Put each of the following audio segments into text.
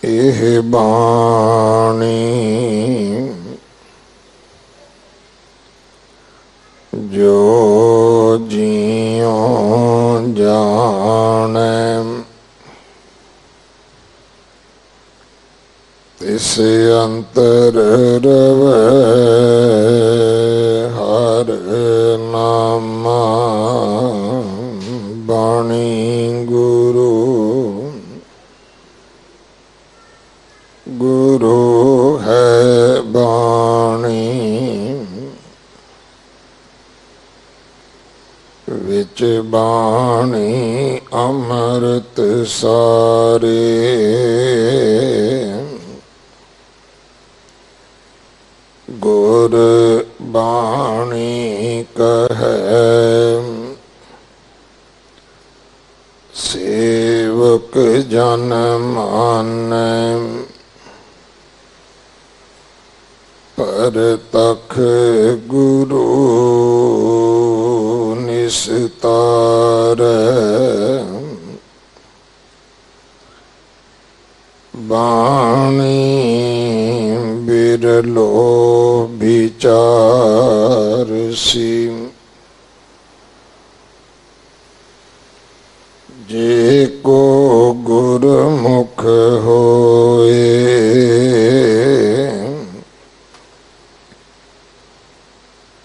एह बाणी जो जियों जाने तिस अंतर रवै हर नामा बाणी गुरु गुरु है बाणी विच बाणी अमृत सारे गुर बाणी कहे सेवक जन मानै परतख गुरु निस्तारै बाणी बिरलो विचारसी जे को गुरमुख होए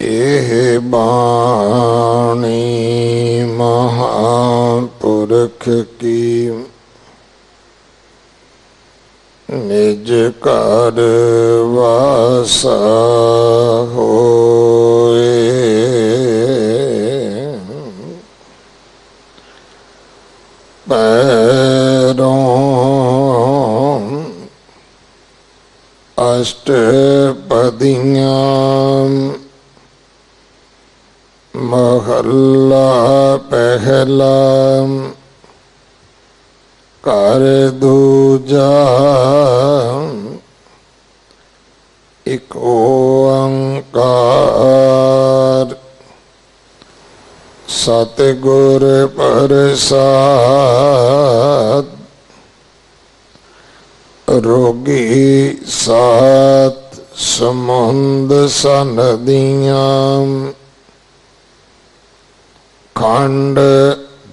एह बाणी महापुरख की निज कर वासा होए पैरों अष्टपदियां महला पहला कर दूजा एक ओंकार सतगुर प्रसाद रोगी सात समुंद सनदियां खंड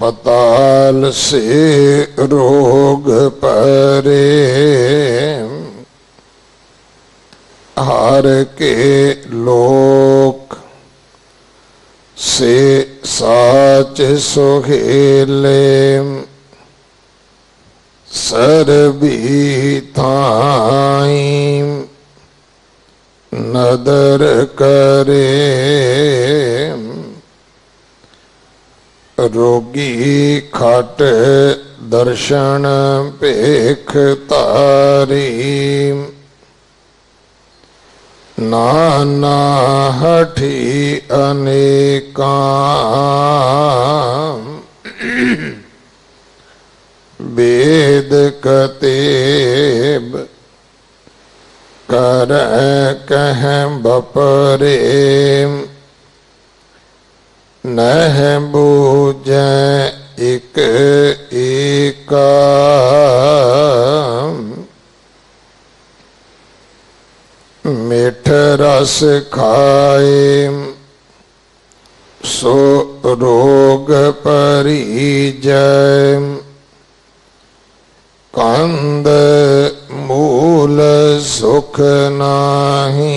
पताल से रोग परे हर के लोक से साच सोहेले सरबी थाई नदर करे रोगी खट दर्शन पेख तारी नाना हठी अनेका वेद कतेब कर कह बपरे नह बूझै एक एका मिठ रस खाए सो रोग परिजय कंद मूल सुख नाही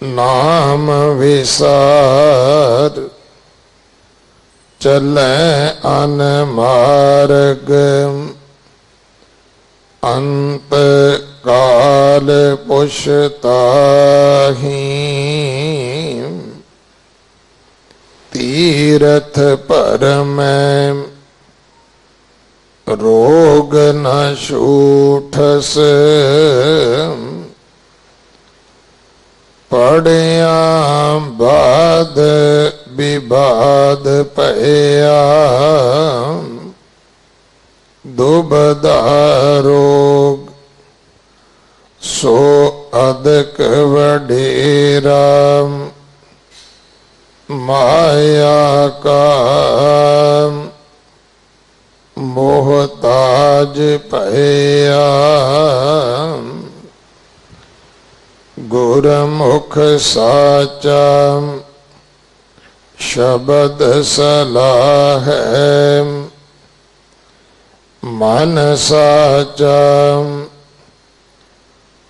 नाम विसार चलै अनमार्ग अंत काल पुछताहि तीरथ परमै रोग न छूटस पढ़िया बाद विवाद पया दुबदा रोग सो अदक वडेरा माया का मोहताज काज भया गुरमुख साचा शब्द सलाह मन साचा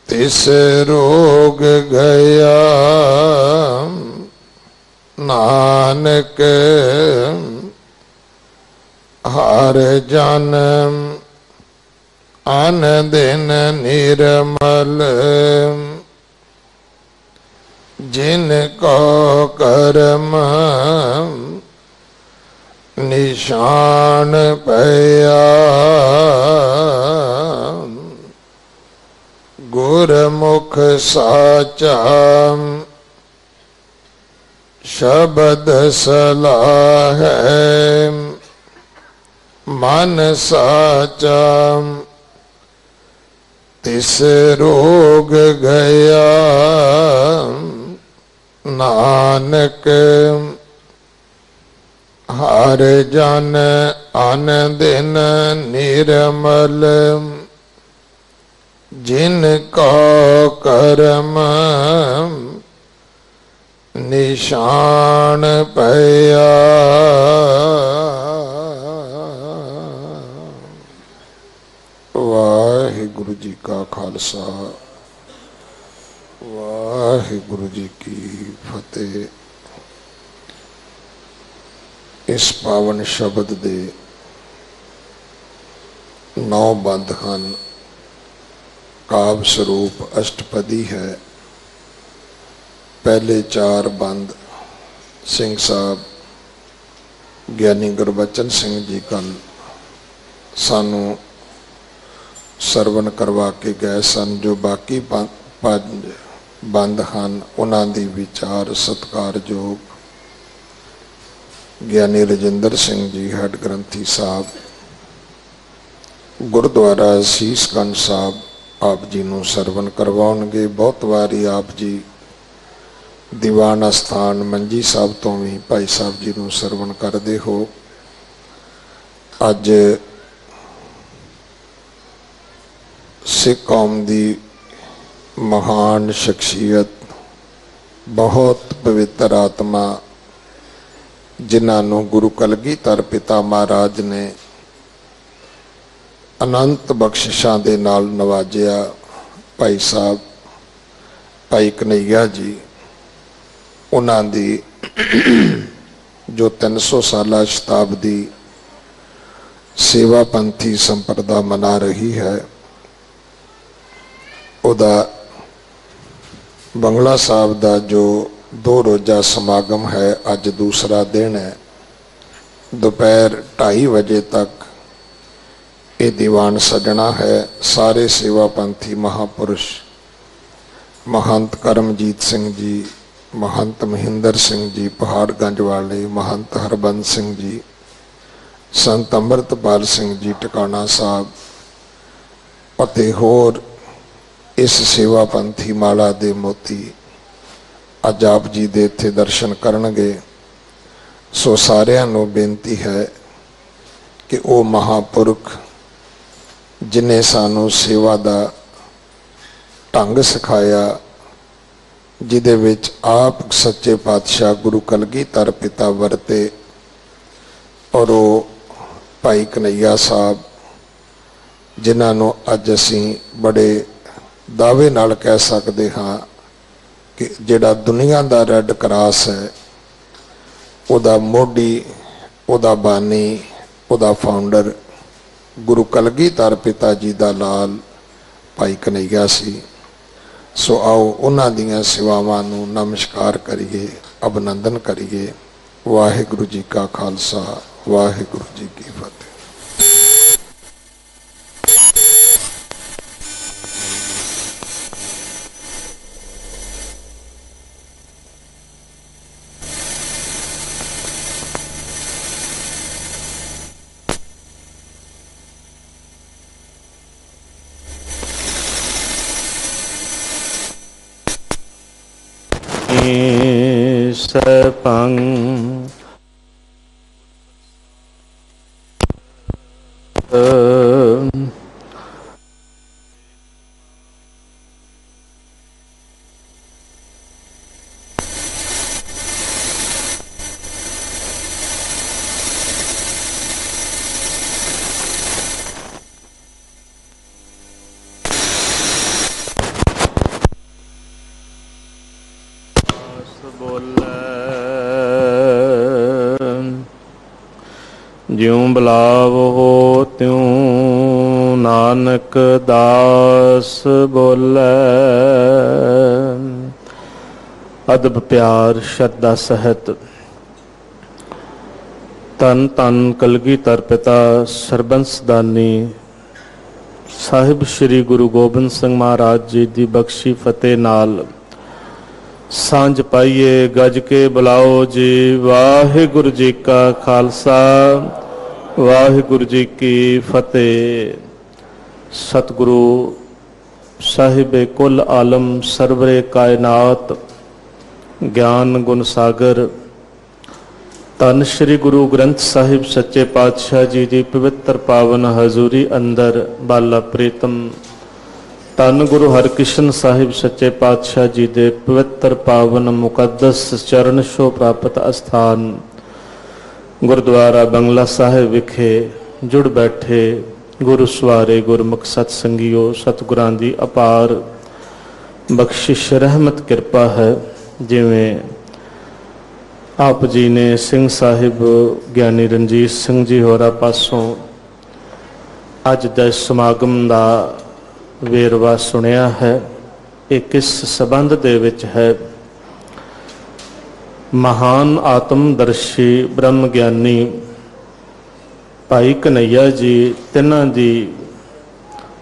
तिस रोग गया नानक हर जन्म अन दिन निर्मल जिनको कर्म निशान पया गुरमुख साचा शब्द सलाह मन साचा तिस रोग गया नानक हर जन अन दिन निर्मल जिनको कर्म निशान पया। वाहिगुरु जी का खालसा वाहिगुरु जी की फतेह। इस पावन शब्द दे 9 बंद हैं। काव्य स्वरूप अष्टपदी है। पहले 4 बंद सिंह साहब ज्ञानी गुरबचन सिंह जी कल सानू सरवण करवा के गए सन। जो बाकी 5 बंद हैं उन्हां दी विचार सत्कारयोग ज्ञानी रजिंदर सिंह जी हेड ग्रंथी साहब गुरुद्वारा शीशगंज साहब आप जी नूं सरवण करवाउणगे। बहुत वारी आप जी दीवान अस्थान मंजी साहब तो भी भाई साहब जी नूं सरवण करदे हो। अज सिख कौम दी महान शख्सियत बहुत पवित्र आत्मा जिन्होंने गुरु कलगीधर पिता महाराज ने अनंत बख्शिशां दे नाल नवाजिया भाई साहब भाई कन्हैया जी उन्हां दी जो 300 साला शताब्दी सेवा पंथी संप्रदा मना रही है उदा बंगला साहब का जो 2 रोज़ा समागम है अज दूसरा दिन है। दोपहर 2:30 बजे तक ये दीवान सजना है। सारे सेवा पंथी महापुरुष महंत करमजीत सिंह जी, महंत महिंदर सिंह जी पहाड़गंज वाले, महंत हरबंस सिंह जी, संत अमृतपाल सिंह जी टिकाणा साहब और होर इस सेवा पंथी माला दे मोती अज आप जी दे इत्थे दर्शन करनगे। सो सारिਆਂ ਨੂੰ बेनती है कि वो महापुरख जिन्हें सानू सेवा का ढंग सिखाया जिदे विच आप सच्चे पातशाह गुरु कलगीधर पिता वरते और वो भाई कन्हैया साहब जिन्होंने अज असी बड़े दावे नाल कह सकते हाँ कि जिहड़ा दुनिया का रैड क्रॉस है उदा मोढी उदा बानी उदा फाउंडर गुरु कलगीधर पिता जी का लाल भाई कन्हैया सी। सो आओ उन्हां दीयां सेवावां नूं नमस्कार करिए, अभिनंदन करिए। वाहिगुरु जी का खालसा वाहिगुरु जी की फतेह। सपंग ज्यों बुलावो त्यों नानक दास बोलै। अदब प्यार श्रद्धा सहित धन धन कलगीधर पिता सरबंस दानी साहिब श्री गुरु गोबिंद सिंह महाराज जी की बख्शी फतेह नाल सांझ पाइए गज के बुलाओ जी। वाहिगुरु जी का खालसा वाहिगुरु जी की फतेह। सतगुरु साहिब कुल आलम सरवरे कायनात ज्ञान गुण सागर धन श्री गुरु ग्रंथ साहिब सच्चे पातशाह जी की पवित्र पावन हजूरी अंदर बाला प्रीतम धन गुरु हरकृष्ण साहिब सच्चे पातशाह जी के पवित्र पावन मुकद्दस चरण छो प्राप्त अस्थान गुरुद्वारा बंगला साहिब विखे जुड़ बैठे गुरु सवारे गुरमुख सतसंगियों सतगुरां दी अपार बख्शिश रहमत कृपा है। जिवें आप जी ने सिंह साहिब ज्ञानी रणजीत सिंह जी होरा पासों अज दे समागम का वेरवा सुनिया है। ये किस संबंध दे विच है? महान आत्मदर्शी ब्रह्म ज्ञानी भाई कन्हैया जी तिन्हां दी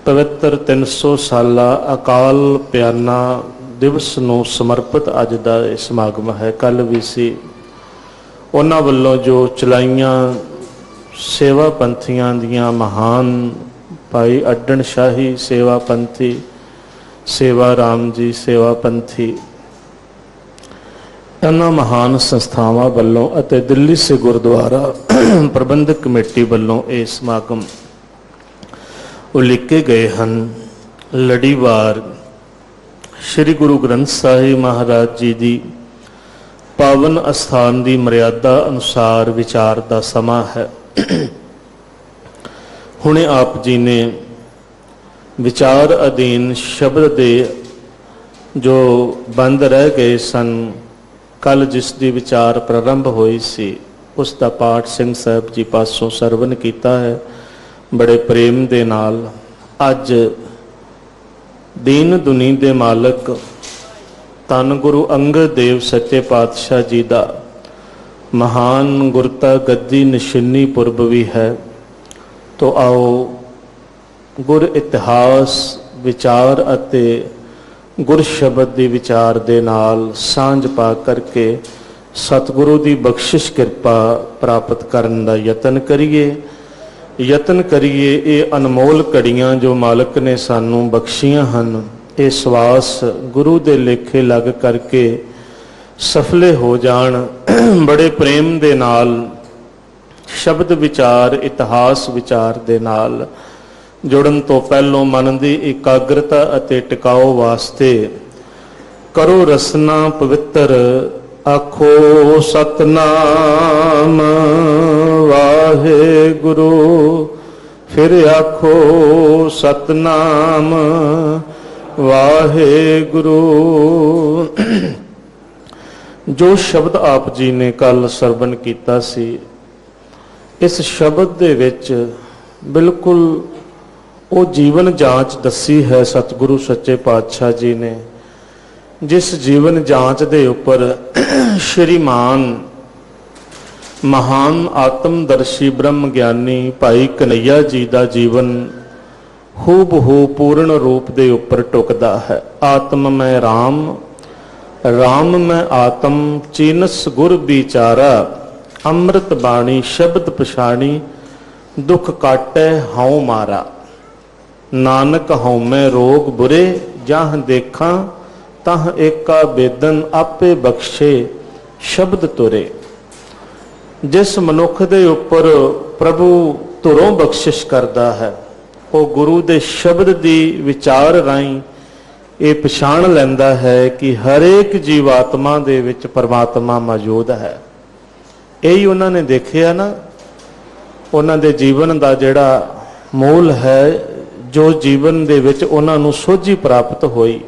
पवित्र 300 साला अकाल प्याना दिवस नूं समर्पित अज दा समागम है। कल भी सी उन्हां वल्लों जो चलाइयां सेवा पंथियां दियां महान भाई अड्डण शाही सेवा पंथी सेवा राम जी सेवा पंथी इन्हां महान संस्थावां वल्लों अते दिल्ली से गुरुद्वारा प्रबंधक कमेटी वल्लों ये समागम उलीके गए हैं। लड़ीवार श्री गुरु ग्रंथ साहिब महाराज जी की पावन अस्थान की मर्यादा अनुसार विचार का समा है। हुणे आप जी ने विचार अधीन शब्द दे जो बंद रह गए सन कल जिसकी विचार प्रारंभ हुई सी उसका पाठ सिंह साहब जी पासों सरवण किया है बड़े प्रेम दे नाल। अज दीन दुनी दे मालक धन गुरु अंगद देव सच्चे पातशाह जी का महान गुरता गद्दी निशानी पुरब भी है। तो आओ गुर इतिहास विचार अते गुर शब्द की विचार दे नाल सांझ पा करके सतगुरु की बख्शिश कृपा प्राप्त करने का यतन करिए। ये अनमोल घड़ियां जो मालक ने सानू बख्शियां हन ये सवास गुरु दे लेखे लग करके सफले हो जान। बड़े प्रेम दे नाल शब्द विचार इतिहास विचार दे नाल जुड़न तो पहलों मन की एकाग्रता अते टिकाओ वास्ते करो रसना पवित्र आखो सतनाम वाहे गुरु फिर आखो सतनाम वाहे गुरु। जो शब्द आप जी ने कल सरवण किया सी इस शब्द दे विच बिल्कुल वो जीवन जांच दसी है सतगुरु सच्चे पातशाह जी ने जिस जीवन जांच दे उपर श्रीमान महान आत्मदर्शी ब्रह्म ज्ञानी भाई कन्हैया जी का जीवन हूबहू पूर्ण रूप दे उपर टुकदा है। आत्म में राम राम में आत्म चीनस गुर बिचारा अमृत बाणी शब्द पछाणी दुख काटै हऊँ मारा नानक हऊँ में रोग बुरे जहाँ देखा तह एका बेदन आपे बख्शे शब्द तुरे। जिस मनुख दे उपर प्रभु तुरों बख्शिश करता है वो गुरु दे शब्द दी विचार राई ये पछाण लैंदा है कि हरेक जीवात्मा दे विच परमात्मा मौजूद है। यही उन्होंने देखिया ना उन्होंने दे जीवन का जिहड़ा मूल है जो जीवन दे विच उन्हां नूं सोझी प्राप्त हुई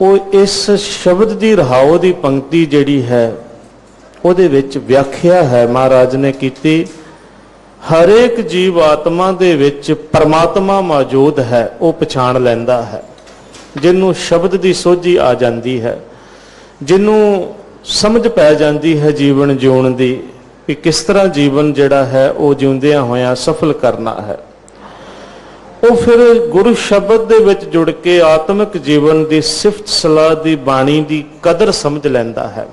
वो इस शब्द की रहाओ की पंक्ति जिहड़ी है उहदे विच व्याख्या है महाराज ने कीती हरेक जीव आत्मा दे विच परमात्मा मौजूद है, वो पछाण लैंदा है। जिन्हों शब्द की सोझी आ जाती है, जिन्हों समझ पै जाती है जीवन जीवन की कि किस तरह जीवन जिहड़ा है वो जिउंदियां होया सफल करना है, वो फिर गुरु शब्द दे विच जुड़ के आत्मिक जीवन की सिफत सलाह की बाणी की कदर समझ लैंदा है।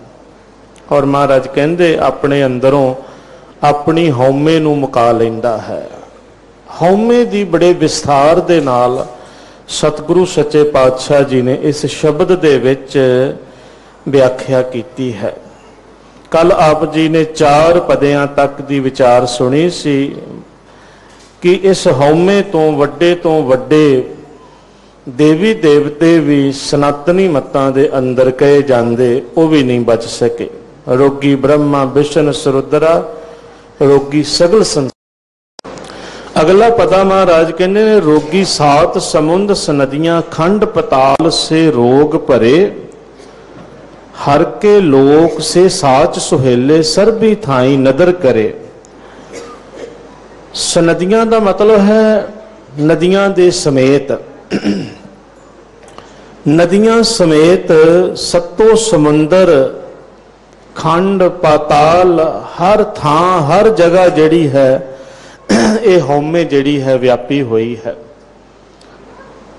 और महाराज कहंदे अपने अंदरों अपनी हौमे नूं मुका लैंदा है। हौमे की बड़े विस्तार दे नाल सतगुरु सच्चे पातशाह जी ने इस शब्द दे विच व्याख्या कीती है। कल आप जी ने 4 पदियां तक की विचार सुनी सी कि इस हौमे तो वड्डे देवी देवते भी सनातनी मतां दे अंदर कहे जांदे, वो भी नहीं बच सके। रोगी ब्रह्मा विष्णु सरुद्रा, रोगी सगल संसार। अगला पदा महाराज कहने ने, रोगी 7 समुंद नदियां खंड पताल से रोग भरे, हर के लोक से साच सुहेले सर्बी थाई नदर करे। नदियां का मतलब है नदियां दे समेत, नदियां समेत सत्तो समुंदर खंड पाताल हर थां हर जगह जड़ी है ये हौमे जड़ी है व्यापी हुई है।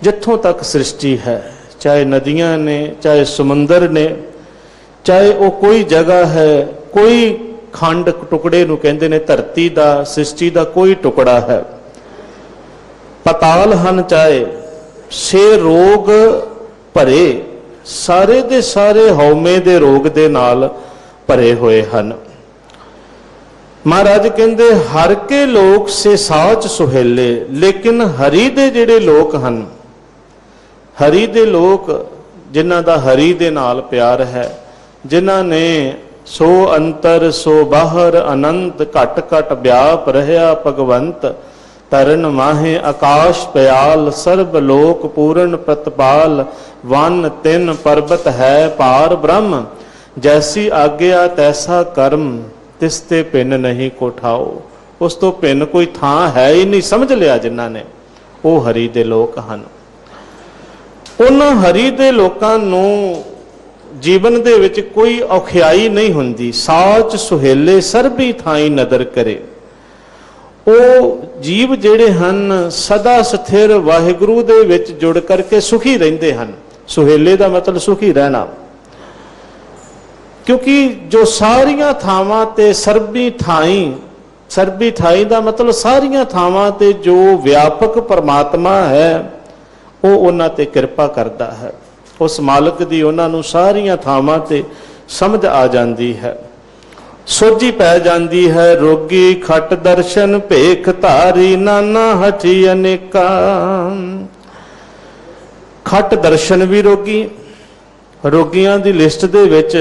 जिथों तक सृष्टि है, चाहे नदियां ने, चाहे समुंदर ने, चाहे वो कोई जगह है, कोई खंड टुकड़े नूं कहंदे ने धरती दा, सृष्टि दा कोई टुकड़ा है। पताल हन चाहे से रोग भरे, सारे दे सारे हौमे दे रोग दे नाल भरे हुए हन। महाराज कहंदे हर के लोक से साच सुहेले, लेकिन हरि दे जिहड़े लोक हन, हरि दे लोक जिन्हां दा हरि दे नाल प्यार है, जिन्हां ने सो अंतर सो बाहर अनंत घट घट व्याप रहा भगवंत, तरन माहे आकाश पयाल सर्ब लोक पूर्ण प्रतपाल, वन तिन पर्वत है पार ब्रह्म, जैसी आज्ञा तैसा कर्म, तिसते भिन्न नहीं कोठाओ। उस तो भिन्न कोई थां है ही नहीं, समझ लिया जिन्हां ने, वो हरि दे लोक हन। उन्हां हरि दे लोकां नूं जीवन दे विच कोई औखियाई नहीं हुंदी। साच सुहेले सर्बी थाई नदर करे, वो जीव जिहड़े हन सदा स्थिर वाहिगुरु दे विच जुड़ करके सुखी रहिंदे हन। सुहेले दा मतलब सुखी रहना, क्योंकि जो सारियां थावां ते सर्बी थाई दा मतलब सारियां थावां ते जो व्यापक परमात्मा है वो उन्हां ते कृपा करदा है। उस मालिक दी उन्हां नूं सारियां थावां ते समझ आ जांदी है, सोझी पै जांदी है। रोगी खट दर्शन भेख धारी, नाना हठी अनेका। खट दर्शन भी रोगी, रोगियां दी लिस्ट दे विच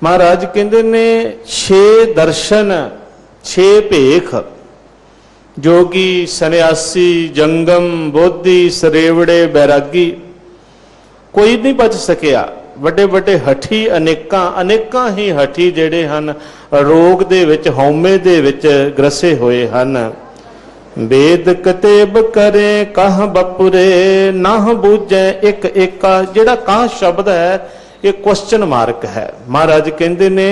महाराज कहंदे ने 6 दर्शन 6 भेख, जोगी सन्यासी जंगम बोधी सरेवड़े बैरागी, कोई नहीं बच सकिया। वड्डे वड्डे हठी अनेकां अनेकां ही हठी जिहड़े हन रोग दे विच हौमे दे विच ग्रसे होए हन। वेद कतेब करे कह बपुरे, नाह बूझे एक एका। जिहड़ा कह शब्द है ये क्वेश्चन मार्क है। महाराज कहंदे ने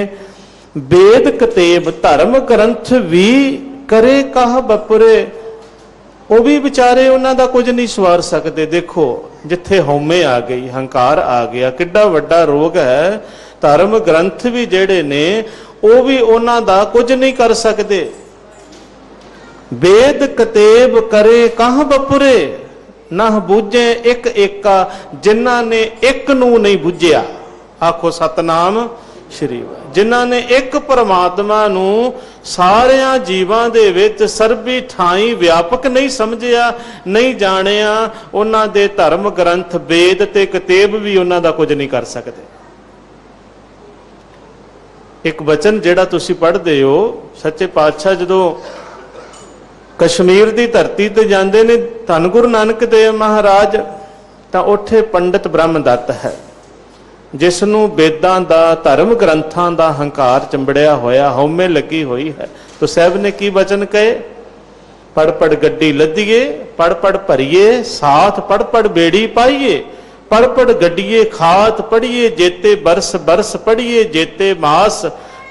वेद कतेब धर्म ग्रंथ भी करे कह बपुरे, वो भी बेचारे उन्हां दा कुछ नहीं सवार सकते। देखो जिथे हौमे आ गई, हंकार आ गया, किड्डा वड्डा रोग है। धर्म ग्रंथ भी जिहड़े ने वो भी उन्हां दा कुछ नहीं कर सकते। वेद कतेब करे कह बपुरे, ना बूझे एक एका। जिन्हां ने एक नूं नहीं बुझिया, आखो सतनाम श्री। जिन्हां ने एक परमात्मा नूं सारियां जीवां दे विच सर्बी ठाई व्यापक नहीं समझिया, नहीं जानिया, उन्हां दे धर्म ग्रंथ वेद ते कतेब भी उन्हां दा कुछ नहीं कर सकते। एक वचन जिहड़ा तुसीं पढ़दे हो, सच्चे पातशाह जदों कश्मीर की धरती ते जांदे ने धन गुरु नानक देव महाराज, तां उत्थे पंडित ब्रह्मदत्त है। जिस नूं वेदां दा धर्म ग्रंथां दा हंकार चंबड़िया होया, हौमे लगी हुई है। तो साहब ने की वचन कहे, पढ़ पढ़ गड्डी लदीए, पढ़ पढ़ भरीए, साथ पढ़ पढ़ बेड़ी पाइए, पढ़ पढ़ गड्डीए खात पढ़िए, जेते बरस बरस पढ़िए, जेते मास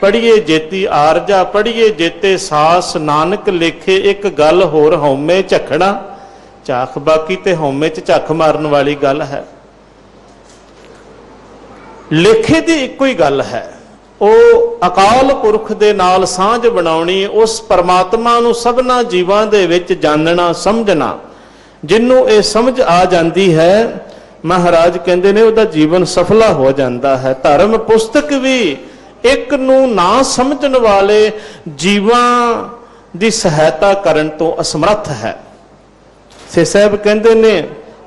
पढ़िए, जेती आरजा पढ़िए, जेते सास नानक लेखे, एक गल होर हौमे झखना झाख। बाकी ते हौमे च झख मारन वाली गल है। लेखे दी इक्को ही गल है, ਉਹ ਅਕਾਲ ਪੁਰਖ ਦੇ ਨਾਲ ਸਾਂਝ ਬਣਾਉਣੀ, ਉਸ ਪਰਮਾਤਮਾ ਨੂੰ ਸਭਨਾ ਜੀਵਾਂ ਦੇ ਵਿੱਚ ਜਾਣਨਾ ਸਮਝਣਾ। ਜਿਹਨੂੰ ਇਹ ਸਮਝ ਆ ਜਾਂਦੀ ਹੈ, ਮਹਾਰਾਜ ਕਹਿੰਦੇ ਨੇ ਉਹਦਾ ਜੀਵਨ ਸਫਲਾ ਹੋ ਜਾਂਦਾ ਹੈ। ਧਰਮ ਪੁਸਤਕ ਵੀ ਇੱਕ ਨੂੰ ਨਾ ਸਮਝਣ ਵਾਲੇ ਜੀਵਾਂ ਦੀ ਸਹਾਇਤਾ ਕਰਨ ਤੋਂ ਅਸਮਰੱਥ ਹੈ। ਸੇ ਸਾਹਿਬ ਕਹਿੰਦੇ ਨੇ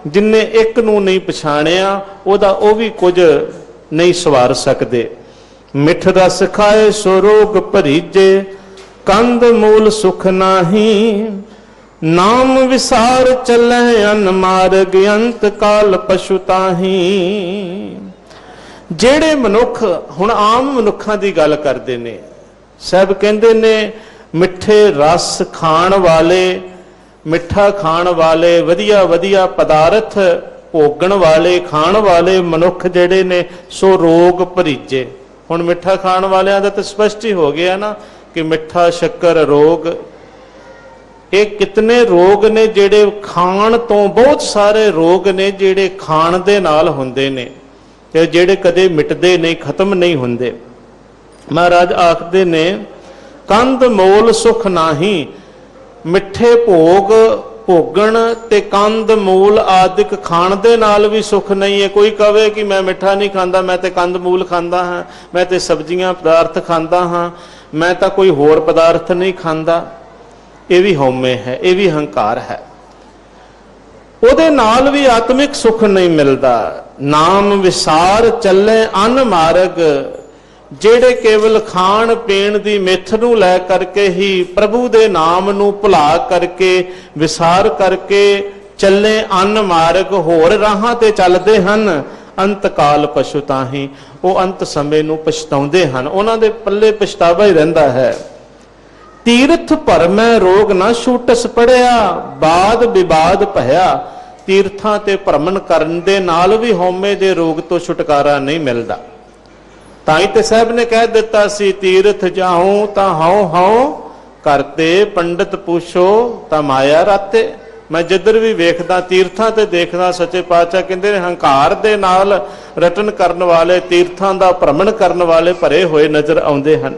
ਜਿਨਨੇ ਇੱਕ ਨੂੰ ਨਹੀਂ ਪਛਾਣਿਆ, ਉਹਦਾ ਉਹ ਵੀ ਕੁਝ ਨਹੀਂ ਸਵਾਰ ਸਕਦੇ। मिठ रस खाए सो रोग भरीजे, कंद मूल सुख नाही, नाम विसार चले अन मार्ग, अंत काल पशु ताही। जेड़े मनुख हुण आम मनुखां दी गल करदे ने, साहब कहंदे ने मिठे रस खाण वाले, मिठा खाण वाले, वधिया वधिया पदार्थ भोगण वाले, खाण वाले मनुख जेड़े ने सो रोग भरीजे। ਹੁਣ ਮਿੱਠਾ ਖਾਣ ਵਾਲਿਆਂ ਦਾ ਤਾਂ ਸਪਸ਼ਟ ਹੀ ਹੋ ਗਿਆ ਨਾ ਕਿ ਮਿੱਠਾ ਸ਼ੱਕਰ ਰੋਗ, ਇਹ ਕਿਤਨੇ ਰੋਗ ਨੇ ਜਿਹੜੇ ਖਾਣ ਤੋਂ, ਬਹੁਤ ਸਾਰੇ ਰੋਗ ਨੇ ਜਿਹੜੇ ਖਾਣ ਦੇ ਨਾਲ ਹੁੰਦੇ ਨੇ ਤੇ ਜਿਹੜੇ ਕਦੇ ਮਿਟਦੇ ਨਹੀਂ, ਖਤਮ ਨਹੀਂ ਹੁੰਦੇ। ਮਹਾਰਾਜ ਆਖਦੇ ਨੇ ਕੰਦ ਮੋਲ ਸੁਖ ਨਾਹੀ, ਮਿੱਠੇ ਭੋਗ ਭੋਗਣ ਤੇ ਕੰਦ ਮੂਲ ਆਦਿਕ ਖਾਣ ਦੇ ਨਾਲ ਵੀ ਸੁਖ ਨਹੀਂ ਹੈ। ਕੋਈ ਕਵੇ ਕਿ ਮੈਂ ਮਿੱਠਾ ਨਹੀਂ ਖਾਂਦਾ, ਮੈਂ ਤੇ ਕੰਦ ਮੂਲ ਖਾਂਦਾ ਹਾਂ, ਮੈਂ ਤੇ ਸਬਜ਼ੀਆਂ ਪਦਾਰਥ ਖਾਂਦਾ ਹਾਂ, ਮੈਂ ਤਾਂ ਕੋਈ ਹੋਰ ਪਦਾਰਥ ਨਹੀਂ ਖਾਂਦਾ, ਇਹ ਵੀ ਹਉਮੈ ਹੈ, ਇਹ ਵੀ ਹੰਕਾਰ ਹੈ। ਉਹਦੇ ਨਾਲ ਵੀ ਆਤਮਿਕ ਸੁਖ ਨਹੀਂ ਮਿਲਦਾ। ਨਾਮ ਵਿਸਾਰ ਚੱਲੇ ਅਨ ਮਾਰਗ, ਜਿਹੜੇ ਕੇਵਲ ਖਾਣ ਪੀਣ ਦੀ ਮਿੱਥ ਨੂੰ ਲੈ ਕਰਕੇ ਹੀ ਪ੍ਰਭੂ ਦੇ ਨਾਮ ਨੂੰ ਭੁਲਾ ਕਰਕੇ, ਵਿਸਾਰ ਕਰਕੇ ਚੱਲੇ ਅਨ ਮਾਰਗ, ਹੋਰ ਰਾਹਾਂ ਤੇ ਚੱਲਦੇ ਹਨ, ਅੰਤ ਕਾਲ ਪਸ਼ੂ ਤਾਹੀ, ਉਹ ਅੰਤ ਸਮੇਂ ਨੂੰ ਪਛਤਾਉਂਦੇ ਹਨ, ਉਹਨਾਂ ਦੇ ਪੱਲੇ ਪਛਤਾਵਾ ਹੀ ਰਹਿੰਦਾ ਹੈ। ਤੀਰਥ ਭਰਮੈ ਰੋਗ ਨਾ ਛੂਟਸ ਪੜਿਆ, ਬਾਦ ਵਿਵਾਦ ਭਇਆ। ਤੀਰਥਾਂ ਤੇ ਭਰਮਣ ਕਰਨ ਦੇ ਨਾਲ ਵੀ ਹਉਮੈ ਦੇ ਰੋਗ ਤੋਂ ਛੁਟਕਾਰਾ ਨਹੀਂ ਮਿਲਦਾ। ਤਾਂ ਹੀ ਤੇ ਸਾਹਿਬ ਨੇ ਕਹਿ ਦਿੱਤਾ ਸੀ, ਤੀਰਥ ਜਾਉ ਤਾਂ ਹਉ ਹਉ ਕਰਤੇ, ਪੰਡਤ ਪੁੱਛੋ ਤਾਂ ਮਾਇਆ ਰਾਤੇ। ਮੈਂ ਜਿੱਧਰ ਵੀ ਵੇਖਦਾ ਤੀਰਥਾਂ ਤੇ ਦੇਖਦਾ, ਸੱਚੇ ਪਾਤਸ਼ਾਹ ਕਹਿੰਦੇ ਨੇ ਹੰਕਾਰ ਦੇ ਨਾਲ ਰਟਨ ਕਰਨ ਵਾਲੇ, ਤੀਰਥਾਂ ਦਾ ਭ੍ਰਮਣ ਕਰਨ ਵਾਲੇ ਭਰੇ ਹੋਏ ਨਜ਼ਰ ਆਉਂਦੇ ਹਨ।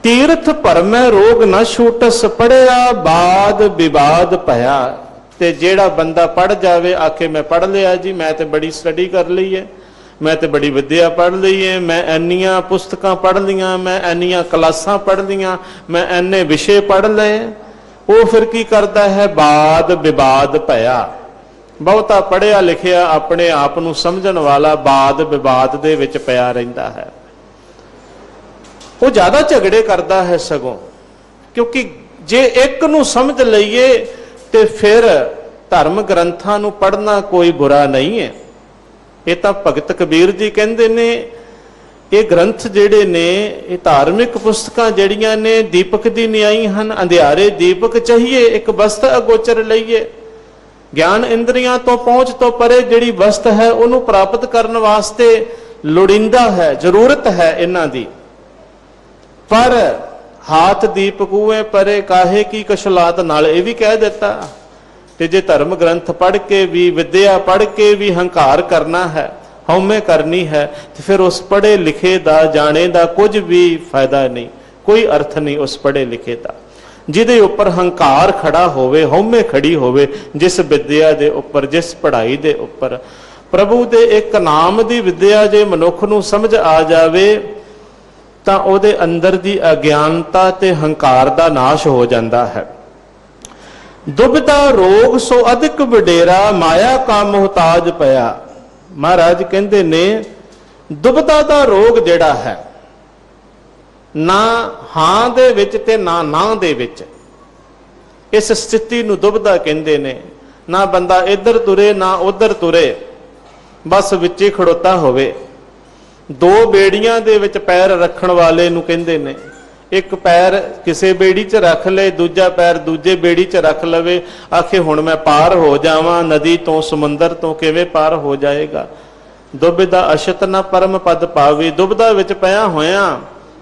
ਤੀਰਥ ਭਰਮੈ ਰੋਗ ਨਾ ਛੂਟਸ ਪੜਿਆ, ਬਾਦ ਵਿਵਾਦ ਭਇਆ। ਤੇ ਜਿਹੜਾ ਬੰਦਾ ਪੜ ਜਾਵੇ, ਆਖੇ ਮੈਂ ਪੜ ਲਿਆ ਜੀ, ਮੈਂ ਤੇ ਬੜੀ ਸਟੱਡੀ ਕਰ ਲਈ ਹੈ, ਮੈਂ ਤੇ ਬੜੀ ਵਿਦਿਆ ਪੜ੍ਹ ਲਈ ਹੈ, ਮੈਂ ਇੰਨੀਆਂ ਪੁਸਤਕਾਂ ਪੜ੍ਹ ਲਈਆਂ, ਮੈਂ ਇੰਨੀਆਂ ਕਲਾਸਾਂ ਪੜ੍ਹ ਲਈਆਂ, ਮੈਂ ਇੰਨੇ ਵਿਸ਼ੇ ਪੜ੍ਹ ਲਏ, ਉਹ ਫਿਰ ਕੀ ਕਰਦਾ ਹੈ, ਬਾਦ ਵਿਵਾਦ ਭਇਆ। ਬਹੁਤਾ ਪੜ੍ਹਿਆ ਲਿਖਿਆ ਆਪਣੇ ਆਪ ਨੂੰ ਸਮਝਣ ਵਾਲਾ ਬਾਦ ਵਿਵਾਦ ਦੇ ਵਿੱਚ ਪਿਆ ਰਹਿੰਦਾ ਹੈ। ਉਹ ਜ਼ਿਆਦਾ ਝਗੜੇ ਕਰਦਾ ਹੈ ਸਗੋਂ, ਕਿਉਂਕਿ ਜੇ ਇੱਕ ਨੂੰ ਸਮਝ ਲਈਏ ਤੇ ਫਿਰ ਧਰਮ ਗ੍ਰੰਥਾਂ ਨੂੰ ਪੜ੍ਹਨਾ ਕੋਈ ਬੁਰਾ ਨਹੀਂ ਹੈ। ਇਹ ਤਾਂ ਭਗਤ ਕਬੀਰ ਜੀ ਕਹਿੰਦੇ ਨੇ, ਇਹ ਗ੍ਰੰਥ ਜਿਹੜੇ ਨੇ, ਇਹ ਧਾਰਮਿਕ ਪੁਸਤਕਾਂ ਜਿਹੜੀਆਂ ਨੇ ਦੀਪਕ ਦੀ ਨਿਆਈ ਹਨ। ਅੰਧਿਆਰੇ ਦੀਪਕ ਚਾਹੀਏ, ਇੱਕ ਵਸਤ ਅਗੋਚਰ ਲਈਏ। ਗਿਆਨ ਇੰਦਰੀਆਂ ਤੋਂ ਪਹੁੰਚ ਤੋਂ ਪਰੇ ਜਿਹੜੀ ਵਸਤ ਹੈ, ਉਹਨੂੰ ਪ੍ਰਾਪਤ ਕਰਨ ਵਾਸਤੇ ਲੋੜੀਂਦਾ ਹੈ, ਜ਼ਰੂਰਤ ਹੈ ਇਹਨਾਂ ਦੀ। ਪਰ ਹਾਥ ਦੀਪਕੂਏ ਪਰੇ ਕਾਹੇ ਕੀ ਕਸ਼ਲਾਤ, ਨਾਲ ਇਹ ਵੀ ਕਹਿ ਦਿੱਤਾ। ਤੇ ਜੇ ਧਰਮ ਗ੍ਰੰਥ ਪੜ੍ਹ ਕੇ ਵੀ, ਵਿਦਿਆ ਪੜ੍ਹ ਕੇ ਵੀ ਹੰਕਾਰ ਕਰਨਾ ਹੈ, ਹਉਮੈ ਕਰਨੀ ਹੈ, ਤੇ ਫਿਰ ਉਸ ਪੜ੍ਹੇ ਲਿਖੇ ਦਾ, ਜਾਣੇ ਦਾ ਕੁਝ ਵੀ ਫਾਇਦਾ ਨਹੀਂ, ਕੋਈ ਅਰਥ ਨਹੀਂ ਉਸ ਪੜ੍ਹੇ ਲਿਖੇ ਦਾ। ਜਿਹਦੇ ਉੱਪਰ ਹੰਕਾਰ ਖੜਾ ਹੋਵੇ, ਹਉਮੈ ਖੜੀ ਹੋਵੇ, ਜਿਸ ਵਿਦਿਆ ਦੇ ਉੱਪਰ, ਜਿਸ ਪੜ੍ਹਾਈ ਦੇ ਉੱਪਰ ਪ੍ਰਭੂ ਦੇ ਇੱਕ ਨਾਮ ਦੀ ਵਿਦਿਆ ਜੇ ਮਨੁੱਖ ਨੂੰ ਸਮਝ ਆ ਜਾਵੇ, ਤਾਂ ਉਹਦੇ ਅੰਦਰ ਦੀ ਅਗਿਆਨਤਾ ਤੇ ਹੰਕਾਰ ਦਾ ਨਾਸ਼ ਹੋ ਜਾਂਦਾ ਹੈ। ਦੁਬਿਧਾ ਰੋਗ ਸੋ ਅਧਿਕ ਵਡੇਰਾ, ਮਾਇਆ ਕਾ ਮੁਹਤਾਜ ਪਿਆ। ਮਹਾਰਾਜ ਕਹਿੰਦੇ ਨੇ ਦੁਬਿਧਾ ਦਾ ਰੋਗ ਜਿਹੜਾ ਹੈ, ਨਾ ਹਾਂ ਦੇ ਵਿੱਚ ਤੇ ਨਾ ਦੇ ਵਿੱਚ, ਇਸ ਸਥਿਤੀ ਨੂੰ ਦੁਬਿਧਾ ਕਹਿੰਦੇ ਨੇ। ਨਾ ਬੰਦਾ ਇੱਧਰ ਤੁਰੇ ਨਾ ਉੱਧਰ ਤੁਰੇ, बस विचे खड़ोता होवे। दो बेड़ियां दे विच पैर रखण वाले नूं कहंदे ने। एक पैर किसी बेड़ी च रख ले, दूजा पैर दूजे बेड़ी च रख लवे, आखे हुण मैं पार हो जावां, नदी तो समुंदर तो किवें पार हो जाएगा। दुबिधा अशत ना परम पद पावे। दुबिधा विच पिया होया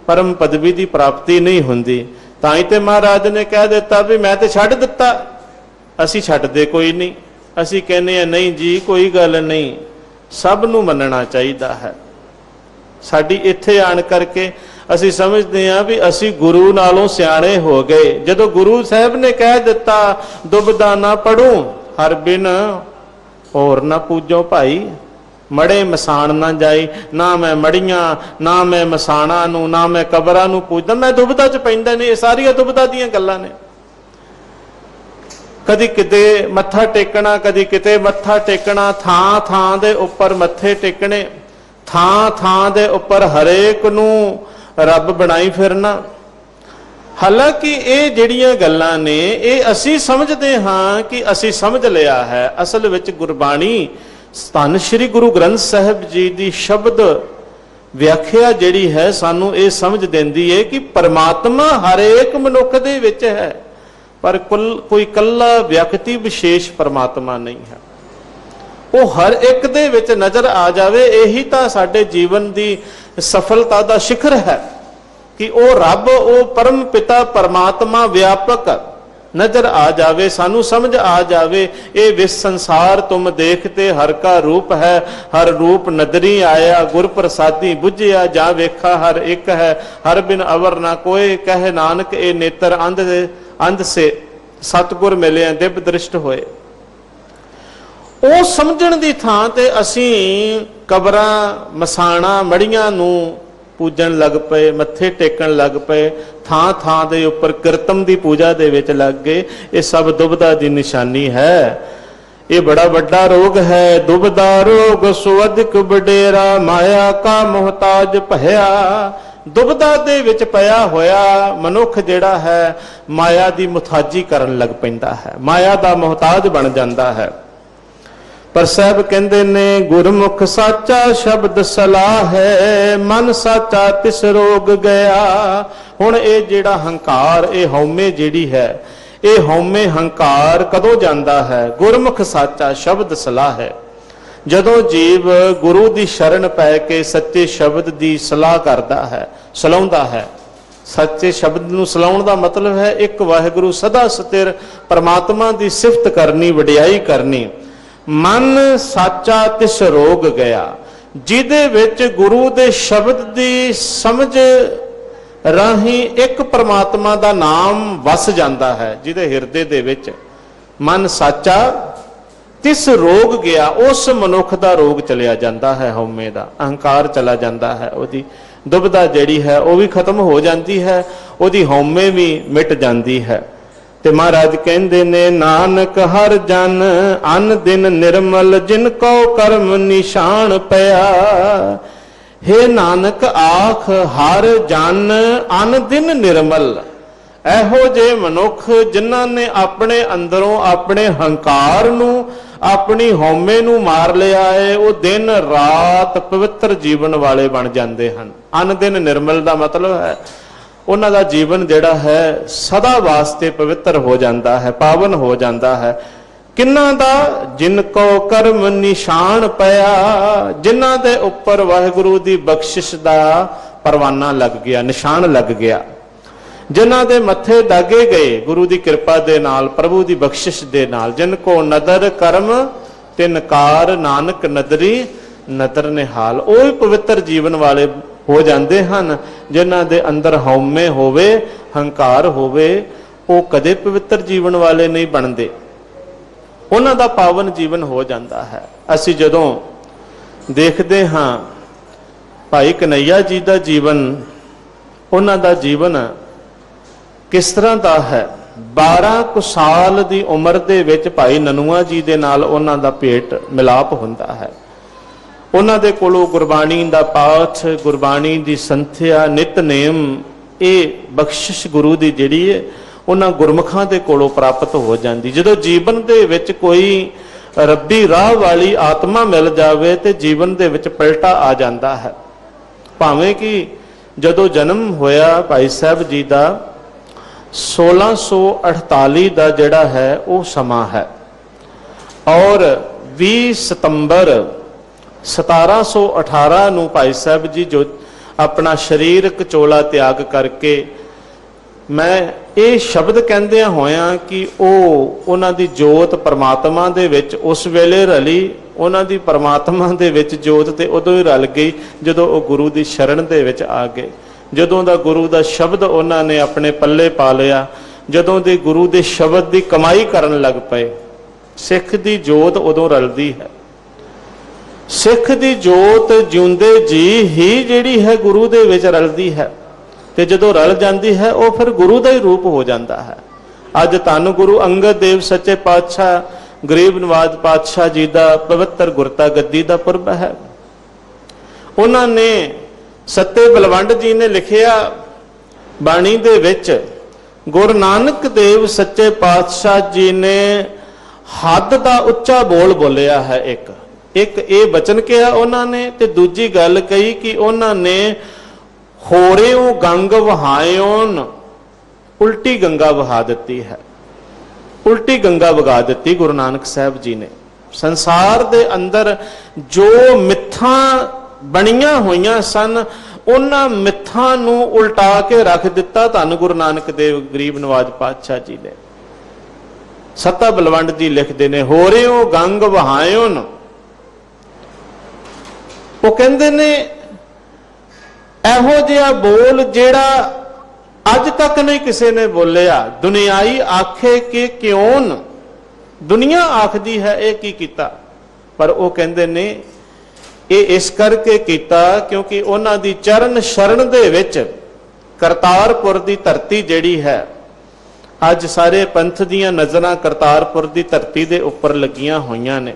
परम पदवी की प्राप्ति नहीं हुंदी। तां ही ते महाराज ने कह दिता भी मैं तो छड्ड दिता, असीं छड्डदे कोई नहीं। असीं कहने नहीं जी कोई गल नहीं, सब नूं मनना चाहिदा है। साडी इत्थे आण करके असीं समझदे हां भी असीं गुरु नालों सियाणे हो गए। जदों गुरु साहब ने कह दिता दुबिधा ना पढ़ूं हर बिन होर ना पूजो भाई, मड़े मसाण ना जाई, ना मैं मड़ियां ना मैं मसाणा नूं ना मैं कबरां नूं पूजदा, मैं दुबिधा च पैंदा नहीं। ये सारियां दुबिधा दीयां गल्लां ने। कदी किते मत्था टेकना, कदी किते मत्था टेकना, थां थां दे उपर मत्थे टेकने, थां थां दे उपर हरेक नूं रब बनाई फिरना। हालांकि ये जिहड़ियां गल्लां ने ये असीं समझदे हां कि असीं समझ लिया है। असल विच गुरबाणी धन श्री गुरु ग्रंथ साहिब जी की शब्द व्याख्या जिहड़ी है सानू ये समझ देंदी है कि परमात्मा हर एक मनुख दे विच है, पर कोई कल्ला व्यक्ति विशेष परमात्मा नहीं है। वो हर एक दे विच नजर आ जावे, यही तो साडे जीवन की सफलता का शिखर है कि वो रब वो परम पिता परमात्मा व्यापक नजर आ जावे, सानू समझ आ जावे। ये विश्व संसार तुम देखते हर का रूप है, हर रूप नदरी आया, गुर प्रसादी बुझिया जा वेखा हर एक है, हर बिन अवर ना कोई कह नानक ए नेत्र अंध से सतगुर मिले दिव्य दृष्ट होए। वो समझण दी थां ते असीं कबरां मसाणा मड़ियां नूं पूजन लग पे, मत्थे टेकन लग पे, थां थां दे उपर किरतम दी पूजा दे विच लग गए। ये सब दुबिधा दी निशानी है। ये बड़ा बड़ा रोग है। दुबिधा रोग सुअधिक बडेरा, माया का मोहताज भया। दुबिधा दे विच पया होया मनुख जिहड़ा है माया दी मुताजी करन लग पैंदा है, माया दा मोहताज बन जांदा है। पर साहब कहंदे ने गुरमुख साचा शब्द सलाह है, मन साचा तिस रोग गया। हुण ये जिहड़ा हंकार ये हौमे जिहड़ी है, ये हौमे हंकार कदों जांदा है? गुरमुख साचा शब्द सलाह है। जदों जीव गुरु दी शरण पै के सच्चे शब्द दी सलाह करदा है, सलाउंदा है। सच्चे शब्द नूं सलाउण दा मतलब है एक वाहिगुरु सदा स्थिर परमात्मा दी सिफत करनी, वडियाई करनी। मन साचा तिस रोग गया, जिहदे विच गुरु दे शब्द दी समझ राही एक परमात्मा दा नाम वस जांदा है, जिहदे हिरदे दे विच मन साचा तिस रोग गया। उस मनुख दा रोग चलिया जांदा है, हौमे दा अहंकार चला जांदा है, ओदी दुबिधा जिहड़ी है वो भी खत्म हो जाती है, ओदी हौमे भी मिट जाती है। ते महाराज कहंदे ने नानक हर जन अन दिन निर्मल, जिनको कर्म निशान पया। हे नानक आख हर जन अन दिन निर्मल। एहो जे मनुख जिन्हां ने अपने अंदरों अपने हंकार नूं अपनी हौमे नूं मार लिया है, वो दिन रात पवित्र जीवन वाले बन जाते हैं। अन दिन निर्मल का मतलब है उन्हां दा जीवन जिहड़ा है सदा वास्ते पवित्र हो जाता है, पावन हो जाता है। किन्हां दा? जिनको कर्म निशान पया, जिन्हां दे उपर वाहिगुरु दी बख्शिश दा परवाना लग गया, निशान लग गया। जिन्हां दे मत्थे दागे गए गुरु दी कृपा दे नाल, प्रभु दी बख्शिश दे नाल। जिनको नदर कर्म तिनकार, नानक नदरी नदर निहाल। वो भी पवित्र जीवन वाले हो जाते हैं। जिन्हां दे अंदर हौमे होवे, हंकार होवे, वो कदे पवित्र जीवन वाले नहीं बनते, उन्हां दा पावन जीवन हो जाता है। असी जदों देखते हाँ भाई कन्हैया जी का जीवन, उन्हां दा जीवन किस तरह का है। 12 साल की उम्र दे विच भाई ननुआ जी दे नाल उन्हां दा भेट मिलाप हुंदा है। उन्हां दे कोलों गुरबाणी दा पाठ, गुरबाणी दी संथ्या, नितनेम, ये बख्शिश गुरु दी जिहड़ी है उन्हां गुरमुखां दे कोलों प्राप्त हो जाती। जदों जीवन दे विच कोई ਰੱਬੀ ਰਾਹ ਵਾਲੀ ਆਤਮਾ ਮਿਲ ਜਾਵੇ ਤੇ ਜੀਵਨ ਦੇ ਵਿੱਚ ਪਲਟਾ ਆ ਜਾਂਦਾ ਹੈ। ਭਾਵੇਂ ਕਿ ਜਦੋਂ ਜਨਮ ਹੋਇਆ ਭਾਈ ਸਾਹਿਬ ਜੀ ਦਾ 1648 ਦਾ ਜਿਹੜਾ ਹੈ ਉਹ ਸਮਾਂ ਹੈ, ਔਰ 20 ਸਤੰਬਰ 1718 ਨੂੰ ਭਾਈ ਸਾਹਿਬ ਜੀ ਜੋ ਆਪਣਾ ਸਰੀਰਕ ਚੋਲਾ ਤਿਆਗ ਕਰਕੇ, ਮੈਂ ਇਹ ਸ਼ਬਦ ਕਹਿੰਦਿਆਂ ਹੋਇਆਂ ਕਿ ਉਹਨਾਂ ਦੀ ਜੋਤ ਪਰਮਾਤਮਾ ਦੇ ਵਿੱਚ ਉਸ ਵੇਲੇ ਰਲੀ, ਉਹਨਾਂ ਦੀ ਪਰਮਾਤਮਾ ਦੇ ਵਿੱਚ ਜੋਤ ਤੇ ਉਦੋਂ ਹੀ ਰਲ ਗਈ ਜਦੋਂ ਉਹ ਗੁਰੂ ਦੀ ਸ਼ਰਨ ਦੇ ਵਿੱਚ ਆ ਗਏ। ਜਦੋਂ ਦਾ ਗੁਰੂ ਦਾ ਸ਼ਬਦ ਉਹਨਾਂ ਨੇ ਆਪਣੇ ਪੱਲੇ ਪਾ ਲਿਆ, ਜਦੋਂ ਦੇ ਗੁਰੂ ਦੇ ਸ਼ਬਦ ਦੀ ਕਮਾਈ ਕਰਨ ਲੱਗ ਪਏ, ਸਿੱਖ ਦੀ ਜੋਤ ਉਦੋਂ ਰਲਦੀ ਹੈ। ਸਿੱਖ ਦੀ ਜੋਤ ਜਿਉਂਦੇ ਜੀ ਹੀ ਜਿਹੜੀ ਹੈ ਗੁਰੂ ਦੇ ਵਿੱਚ ਰਲਦੀ ਹੈ, ਤੇ ਜਦੋਂ ਰਲ ਜਾਂਦੀ ਹੈ ਉਹ ਫਿਰ ਗੁਰੂ ਦਾ ਹੀ ਰੂਪ ਹੋ ਜਾਂਦਾ ਹੈ। ਅੱਜ ਧੰਨ ਗੁਰੂ ਅੰਗਦ ਦੇਵ ਸੱਚੇ ਪਾਤਸ਼ਾਹ ਗਰੀਬ ਨਵਾਜ਼ ਪਾਤਸ਼ਾਹ ਜੀ ਦਾ ਪਵਿੱਤਰ ਗੁਰਤਾ ਗੱਦੀ ਦਾ ਪੁਰਬ ਹੈ। ਉਹਨਾਂ ਨੇ ਸੱਤੇ ਬਲਵੰਡ ਜੀ ਨੇ ਲਿਖਿਆ ਬਾਣੀ ਦੇ ਵਿੱਚ, ਗੁਰੂ ਨਾਨਕ ਦੇਵ ਸੱਚੇ ਪਾਤਸ਼ਾਹ ਜੀ ਨੇ ਹੱਦ ਦਾ ਉੱਚਾ ਬੋਲ ਬੋਲਿਆ ਹੈ। ਇੱਕ ਇਹ ਬਚਨ ਕਿਹਾ ਉਹਨਾਂ ਨੇ, ਤੇ ਦੂਜੀ ਗੱਲ ਕਹੀ ਕਿ ਉਹਨਾਂ ਨੇ ਹੋਰਿਓ ਗੰਗ ਵਹਾਇਓਨ, ਉਲਟੀ ਗੰਗਾ ਵਹਾ ਦਿੱਤੀ ਹੈ। ਉਲਟੀ ਗੰਗਾ ਵਗਾ ਦਿੱਤੀ ਗੁਰੂ ਨਾਨਕ ਸਾਹਿਬ ਜੀ ਨੇ। ਸੰਸਾਰ ਦੇ ਅੰਦਰ ਜੋ ਮਿੱਥਾਂ ਬਣੀਆਂ ਹੋਈਆਂ ਸਨ, ਉਹਨਾਂ ਮਿੱਥਾਂ ਨੂੰ ਉਲਟਾ ਕੇ ਰੱਖ ਦਿੱਤਾ ਧੰਨ ਗੁਰੂ ਨਾਨਕ ਦੇਵ ਗਰੀਬ ਨਵਾਜ਼ ਪਾਤਸ਼ਾਹ ਜੀ ਨੇ। ਸੱਤਾ ਬਲਵੰਡ ਜੀ ਲਿਖਦੇ ਨੇ, ਹੋਰਿਓ ਗੰਗ ਵਹਾਇਓਨ। ਉਹ ਕਹਿੰਦੇ ਨੇ ਇਹੋ ਜਿਹਾ ਬੋਲ ਜਿਹੜਾ ਅੱਜ ਤੱਕ ਨਹੀਂ ਕਿਸੇ ਨੇ ਬੋਲਿਆ। ਦੁਨਿਆਈ ਆਖੇ ਕਿ ਕਿਉਂ, ਦੁਨੀਆ ਆਖਦੀ ਹੈ ਇਹ ਕੀ ਕੀਤਾ, ਪਰ ਉਹ ਕਹਿੰਦੇ ਨੇ ਇਹ ਇਸ ਕਰਕੇ ਕੀਤਾ ਕਿਉਂਕਿ ਉਹਨਾਂ ਦੀ ਚਰਨ ਸ਼ਰਨ ਦੇ ਵਿੱਚ ਕਰਤਾਰਪੁਰ ਦੀ ਧਰਤੀ ਜਿਹੜੀ ਹੈ, ਅੱਜ ਸਾਰੇ ਪੰਥ ਦੀਆਂ ਨਜ਼ਰਾਂ ਕਰਤਾਰਪੁਰ ਦੀ ਧਰਤੀ ਦੇ ਉੱਪਰ ਲੱਗੀਆਂ ਹੋਈਆਂ ਨੇ।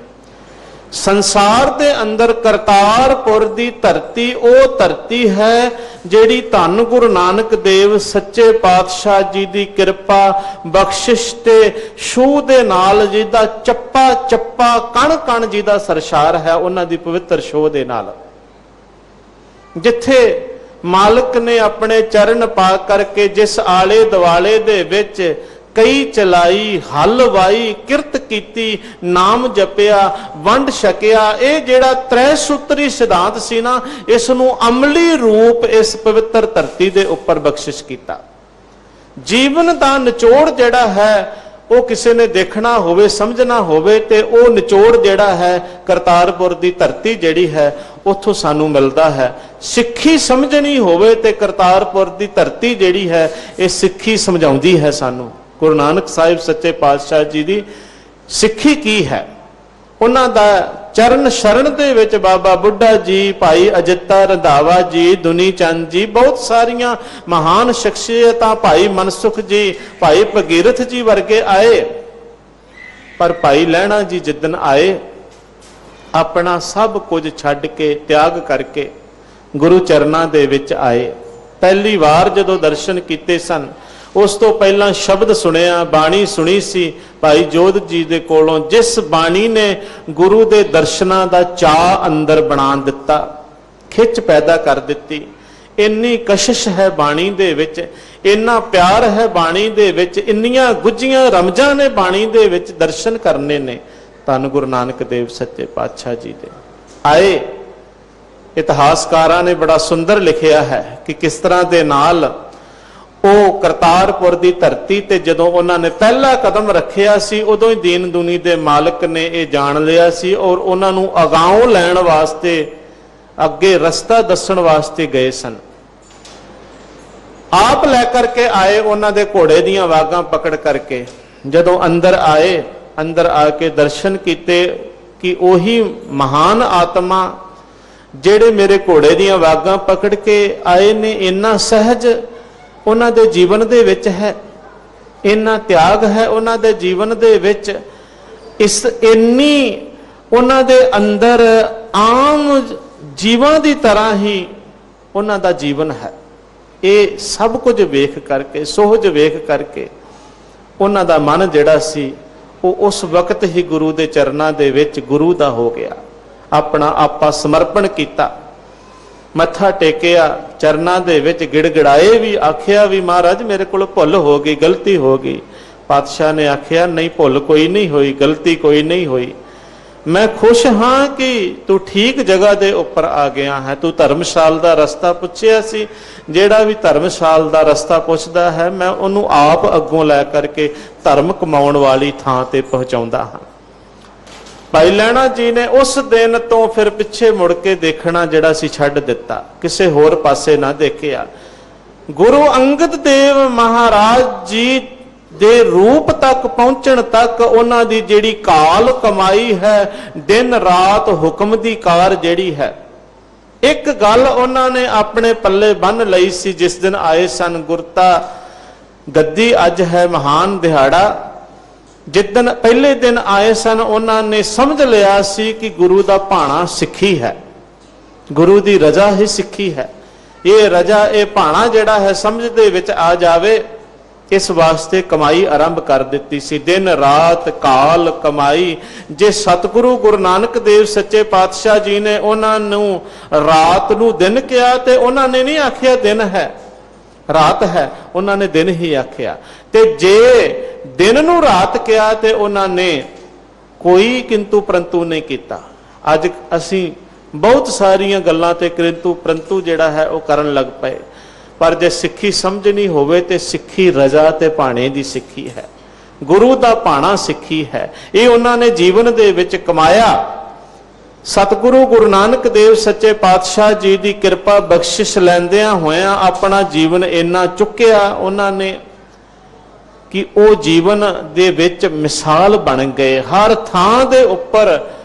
ਸੰਸਾਰ ਦੇ ਅੰਦਰ ਕਰਤਾਰਪੁਰ ਦੀ ਧਰਤੀ ਉਹ ਧਰਤੀ ਹੈ ਜਿਹੜੀ ਧੰਨ ਗੁਰੂ ਨਾਨਕ ਦੇਵ ਸੱਚੇ ਪਾਤਸ਼ਾਹ ਜੀ ਦੀ ਕਿਰਪਾ ਬਖਸ਼ਿਸ਼ ਤੇ ਛੂਹ ਦੇ ਨਾਲ, ਜਿਹਦਾ ਚੱਪਾ ਚੱਪਾ ਕਣ ਕਣ ਜਿਹਦਾ ਸਰਸ਼ਾਰ ਹੈ, ਉਹਨਾਂ ਦੀ ਪਵਿੱਤਰ ਛੂਹ ਦੇ ਨਾਲ, ਜਿੱਥੇ ਮਾਲਕ ਨੇ ਆਪਣੇ ਚਰਨ ਪਾ ਕਰਕੇ ਜਿਸ ਆਲੇ ਦੁਆਲੇ ਦੇ ਵਿੱਚ ਕਈ ਚਲਾਈ, ਹਲ ਵਾਈ, ਕਿਰਤ ਕੀਤੀ, ਨਾਮ ਜਪਿਆ, ਵੰਡ ਛਕਿਆ, ਇਹ ਜਿਹੜਾ ਤ੍ਰੈ ਸੂਤਰੀ ਸਿਧਾਂਤ ਸੀ ਨਾ, ਇਸ ਨੂੰ ਅਮਲੀ ਰੂਪ ਇਸ ਪਵਿੱਤਰ ਧਰਤੀ ਦੇ ਉੱਪਰ ਬਖਸ਼ਿਸ਼ ਕੀਤਾ। ਜੀਵਨ ਦਾ ਨਿਚੋੜ ਜਿਹੜਾ ਹੈ ਉਹ ਕਿਸੇ ਨੇ ਦੇਖਣਾ ਹੋਵੇ, ਸਮਝਣਾ ਹੋਵੇ, ਤੇ ਉਹ ਨਿਚੋੜ ਜਿਹੜਾ ਹੈ ਕਰਤਾਰਪੁਰ ਦੀ ਧਰਤੀ ਜਿਹੜੀ ਹੈ ਉੱਥੋਂ ਸਾਨੂੰ ਮਿਲਦਾ ਹੈ। ਸਿੱਖੀ ਸਮਝਣੀ ਹੋਵੇ ਤੇ ਕਰਤਾਰਪੁਰ ਦੀ ਧਰਤੀ ਜਿਹੜੀ ਹੈ ਇਹ ਸਿੱਖੀ ਸਮਝਾਉਂਦੀ ਹੈ ਸਾਨੂੰ। ਗੁਰੂ ਨਾਨਕ ਸਾਹਿਬ ਸੱਚੇ ਪਾਤਸ਼ਾਹ ਜੀ ਦੀ ਸਿੱਖੀ ਕੀ ਹੈ, ਉਹਨਾਂ ਦਾ ਚਰਨ ਸ਼ਰਨ ਦੇ ਵਿੱਚ ਬਾਬਾ ਬੁੱਢਾ ਜੀ, ਭਾਈ ਅਜਿੱਤਾ ਰੰਧਾਵਾ ਜੀ, ਦੁਨੀ ਚੰਦ ਜੀ, ਬਹੁਤ ਸਾਰੀਆਂ ਮਹਾਨ ਸ਼ਖਸੀਅਤਾਂ, ਭਾਈ ਮਨਸੁਖ ਜੀ, ਭਾਈ ਭਗੀਰਥ ਜੀ ਵਰਗੇ ਆਏ। ਪਰ ਭਾਈ ਲਹਿਣਾ ਜੀ ਜਿੱਦਣ ਆਏ, ਆਪਣਾ ਸਭ ਕੁਝ ਛੱਡ ਕੇ, ਤਿਆਗ ਕਰਕੇ ਗੁਰੂ ਚਰਨਾਂ ਦੇ ਵਿੱਚ ਆਏ। ਪਹਿਲੀ ਵਾਰ ਜਦੋਂ ਦਰਸ਼ਨ ਕੀਤੇ ਸਨ, ਉਸ ਤੋਂ ਪਹਿਲਾਂ ਸ਼ਬਦ ਸੁਣਿਆ, ਬਾਣੀ ਸੁਣੀ ਸੀ ਭਾਈ ਜੋਧ ਜੀ ਦੇ ਕੋਲੋਂ, ਜਿਸ ਬਾਣੀ ਨੇ ਗੁਰੂ ਦੇ ਦਰਸ਼ਨਾਂ ਦਾ ਚਾਅ ਅੰਦਰ ਬਣਾ ਦਿੱਤਾ, ਖਿੱਚ ਪੈਦਾ ਕਰ ਦਿੱਤੀ। ਇੰਨੀ ਕਸ਼ਿਸ਼ ਹੈ ਬਾਣੀ ਦੇ ਵਿੱਚ, ਇੰਨਾ ਪਿਆਰ ਹੈ ਬਾਣੀ ਦੇ ਵਿੱਚ, ਇੰਨੀਆਂ ਗੁੱਝੀਆਂ ਰਮਜ਼ਾਂ ਨੇ ਬਾਣੀ ਦੇ ਵਿੱਚ ਦਰਸ਼ਨ ਕਰਨੇ ਨੇ। ਧੰਨ ਗੁਰੂ ਨਾਨਕ ਦੇਵ ਸੱਚੇ ਪਾਤਸ਼ਾਹ ਜੀ ਦੇ ਆਏ। ਇਤਿਹਾਸਕਾਰਾਂ ਨੇ ਬੜਾ ਸੁੰਦਰ ਲਿਖਿਆ ਹੈ ਕਿ ਕਿਸ ਤਰ੍ਹਾਂ ਦੇ ਨਾਲ ਉਹ ਕਰਤਾਰਪੁਰ ਦੀ ਧਰਤੀ ਤੇ ਜਦੋਂ ਉਹਨਾਂ ਨੇ ਪਹਿਲਾ ਕਦਮ ਰੱਖਿਆ ਸੀ, ਉਦੋਂ ਹੀ ਦੀਨ ਦੁਨੀ ਦੇ ਮਾਲਕ ਨੇ ਇਹ ਜਾਣ ਲਿਆ ਸੀ ਔਰ ਉਹਨਾਂ ਨੂੰ ਅਗਾਉਂ ਲੈਣ ਵਾਸਤੇ, ਅੱਗੇ ਰਸਤਾ ਦੱਸਣ ਵਾਸਤੇ ਗਏ ਸਨ। ਆਪ ਲੈ ਕਰਕੇ ਆਏ, ਉਹਨਾਂ ਦੇ ਘੋੜੇ ਦੀਆਂ ਵਾਗਾਂ ਪਕੜ ਕਰਕੇ। ਜਦੋਂ ਅੰਦਰ ਆਏ, ਅੰਦਰ ਆ ਕੇ ਦਰਸ਼ਨ ਕੀਤੇ ਕਿ ਉਹੀ ਮਹਾਨ ਆਤਮਾ ਜਿਹੜੇ ਮੇਰੇ ਘੋੜੇ ਦੀਆਂ ਵਾਗਾਂ ਪਕੜ ਕੇ ਆਏ ਨੇ, ਇੰਨਾ ਸਹਿਜ ਉਹਨਾਂ ਦੇ ਜੀਵਨ ਦੇ ਵਿੱਚ ਹੈ, ਇੰਨਾ ਤਿਆਗ ਹੈ ਉਹਨਾਂ ਦੇ ਜੀਵਨ ਦੇ ਵਿੱਚ, ਇੰਨੀ ਉਹਨਾਂ ਦੇ ਅੰਦਰ ਆਮ ਜੀਵਾਂ ਦੀ ਤਰ੍ਹਾਂ ਹੀ ਉਹਨਾਂ ਦਾ ਜੀਵਨ ਹੈ। ਇਹ ਸਭ ਕੁਝ ਵੇਖ ਕਰਕੇ, ਸੋਹਜ ਵੇਖ ਕਰਕੇ ਉਹਨਾਂ ਦਾ ਮਨ ਜਿਹੜਾ ਸੀ ਉਹ ਉਸ ਵਕਤ ਹੀ ਗੁਰੂ ਦੇ ਚਰਨਾਂ ਦੇ ਵਿੱਚ ਗੁਰੂ ਦਾ ਹੋ ਗਿਆ। ਆਪਣਾ ਆਪਾ ਸਮਰਪਣ ਕੀਤਾ, ਮੱਥਾ ਟੇਕਿਆ, ਚਰਨਾਂ ਦੇ ਵਿੱਚ ਗਿੜਗਿੜਾਏ ਵੀ, ਆਖਿਆ ਵੀ ਮਹਾਰਾਜ ਮੇਰੇ ਕੋਲ ਭੁੱਲ ਹੋ ਗਈ, ਗਲਤੀ ਹੋ ਗਈ। ਪਾਤਸ਼ਾਹ ਨੇ ਆਖਿਆ ਨਹੀਂ, ਭੁੱਲ ਕੋਈ ਨਹੀਂ ਹੋਈ, ਗਲਤੀ ਕੋਈ ਨਹੀਂ ਹੋਈ। ਮੈਂ ਖੁਸ਼ ਹਾਂ ਕਿ ਤੂੰ ਠੀਕ ਜਗ੍ਹਾ ਦੇ ਉੱਪਰ ਆ ਗਿਆ ਹੈ। ਤੂੰ ਧਰਮਸ਼ਾਲ ਦਾ ਰਸਤਾ ਪੁੱਛਿਆ ਸੀ, ਜਿਹੜਾ ਵੀ ਧਰਮਸ਼ਾਲ ਦਾ ਰਸਤਾ ਪੁੱਛਦਾ ਹੈ ਮੈਂ ਉਹਨੂੰ ਆਪ ਅੱਗੋਂ ਲੈ ਕਰਕੇ ਧਰਮ ਕਮਾਉਣ ਵਾਲੀ ਥਾਂ ਤੇ ਪਹੁੰਚਾਉਂਦਾ ਹਾਂ। ਭਾਈ ਲਹਿਣਾ ਜੀ ਨੇ ਉਸ ਦਿਨ ਤੋਂ ਫਿਰ ਪਿੱਛੇ ਮੁੜ ਕੇ ਦੇਖਣਾ ਜਿਹੜਾ ਸੀ ਛੱਡ ਦਿੱਤਾ, ਕਿਸੇ ਹੋਰ ਪਾਸੇ ਨਾ ਦੇਖਿਆ। ਗੁਰੂ ਅੰਗਦ ਦੇਵ ਮਹਾਰਾਜ ਜੀ ਦੇ ਰੂਪ ਤੱਕ ਪਹੁੰਚਣ ਤੱਕ ਉਹਨਾਂ ਦੀ ਜਿਹੜੀ ਕਾਲ ਕਮਾਈ ਹੈ, ਦਿਨ ਰਾਤ ਹੁਕਮ ਦੀ ਕਾਰ ਜਿਹੜੀ ਹੈ, ਇੱਕ ਗੱਲ ਉਹਨਾਂ ਨੇ ਆਪਣੇ ਪੱਲੇ ਬੰਨ ਲਈ ਸੀ। ਜਿਸ ਦਿਨ ਆਏ ਸਨ ਗੁਰਤਾ ਗੱਦੀ, ਅੱਜ ਹੈ ਮਹਾਨ ਦਿਹਾੜਾ। ਜਿੱਦਣ ਪਹਿਲੇ ਦਿਨ ਆਏ ਸਨ ਉਹਨਾਂ ਨੇ ਸਮਝ ਲਿਆ ਸੀ ਕਿ ਗੁਰੂ ਦਾ ਭਾਣਾ ਸਿੱਖੀ ਹੈ, ਗੁਰੂ ਦੀ ਰਜ਼ਾ ਹੀ ਸਿੱਖੀ ਹੈ। ਇਹ ਰਜ਼ਾ, ਇਹ ਭਾਣਾ ਜਿਹੜਾ ਹੈ ਸਮਝ ਦੇ ਵਿੱਚ ਆ ਜਾਵੇ, ਇਸ ਵਾਸਤੇ ਕਮਾਈ ਆਰੰਭ ਕਰ ਦਿੱਤੀ ਸੀ। ਦਿਨ ਰਾਤ ਕਾਲ ਕਮਾਈ। ਜੇ ਸਤਿਗੁਰੂ ਗੁਰੂ ਨਾਨਕ ਦੇਵ ਸੱਚੇ ਪਾਤਸ਼ਾਹ ਜੀ ਨੇ ਉਹਨਾਂ ਨੂੰ ਰਾਤ ਨੂੰ ਦਿਨ ਕਿਹਾ ਤੇ ਉਹਨਾਂ ਨੇ ਨਹੀਂ ਆਖਿਆ ਦਿਨ ਹੈ ਰਾਤ ਹੈ, ਉਹਨਾਂ ਨੇ ਦਿਨ ਹੀ ਆਖਿਆ। ਤੇ ਜੇ ਦਿਨ ਨੂੰ ਰਾਤ ਕਿਹਾ ਤੇ ਉਹਨਾਂ ਨੇ ਕੋਈ ਕਿੰਤੂ ਪਰੰਤੂ ਨਹੀਂ ਕੀਤਾ। ਅੱਜ ਅਸੀਂ ਬਹੁਤ ਸਾਰੀਆਂ ਗੱਲਾਂ ਤੇ ਕਿੰਤੂ ਪਰੰਤੂ ਜਿਹੜਾ ਹੈ ਉਹ ਕਰਨ ਲੱਗ ਪਏ। ਪਰ ਜੇ ਸਿੱਖੀ ਸਮਝਣੀ ਹੋਵੇ ਤੇ ਸਿੱਖੀ ਰਜ਼ਾ ਤੇ ਭਾਣੇ ਦੀ ਸਿੱਖੀ ਹੈ, ਗੁਰੂ ਦਾ ਭਾਣਾ ਸਿੱਖੀ ਹੈ। ਇਹ ਉਹਨਾਂ ਨੇ ਜੀਵਨ ਦੇ ਵਿੱਚ ਕਮਾਇਆ। ਸਤਿਗੁਰੂ ਗੁਰੂ ਨਾਨਕ ਦੇਵ ਸੱਚੇ ਪਾਤਸ਼ਾਹ ਜੀ ਦੀ ਕਿਰਪਾ ਬਖਸ਼ਿਸ਼ ਲੈਂਦਿਆਂ ਹੋਇਆਂ ਆਪਣਾ ਜੀਵਨ ਇੰਨਾ ਚੁੱਕਿਆ ਉਹਨਾਂ ਨੇ ਕਿ ਉਹ ਜੀਵਨ ਦੇ ਵਿੱਚ ਮਿਸਾਲ ਬਣ ਗਏ। ਹਰ ਥਾਂ ਦੇ ਉੱਪਰ,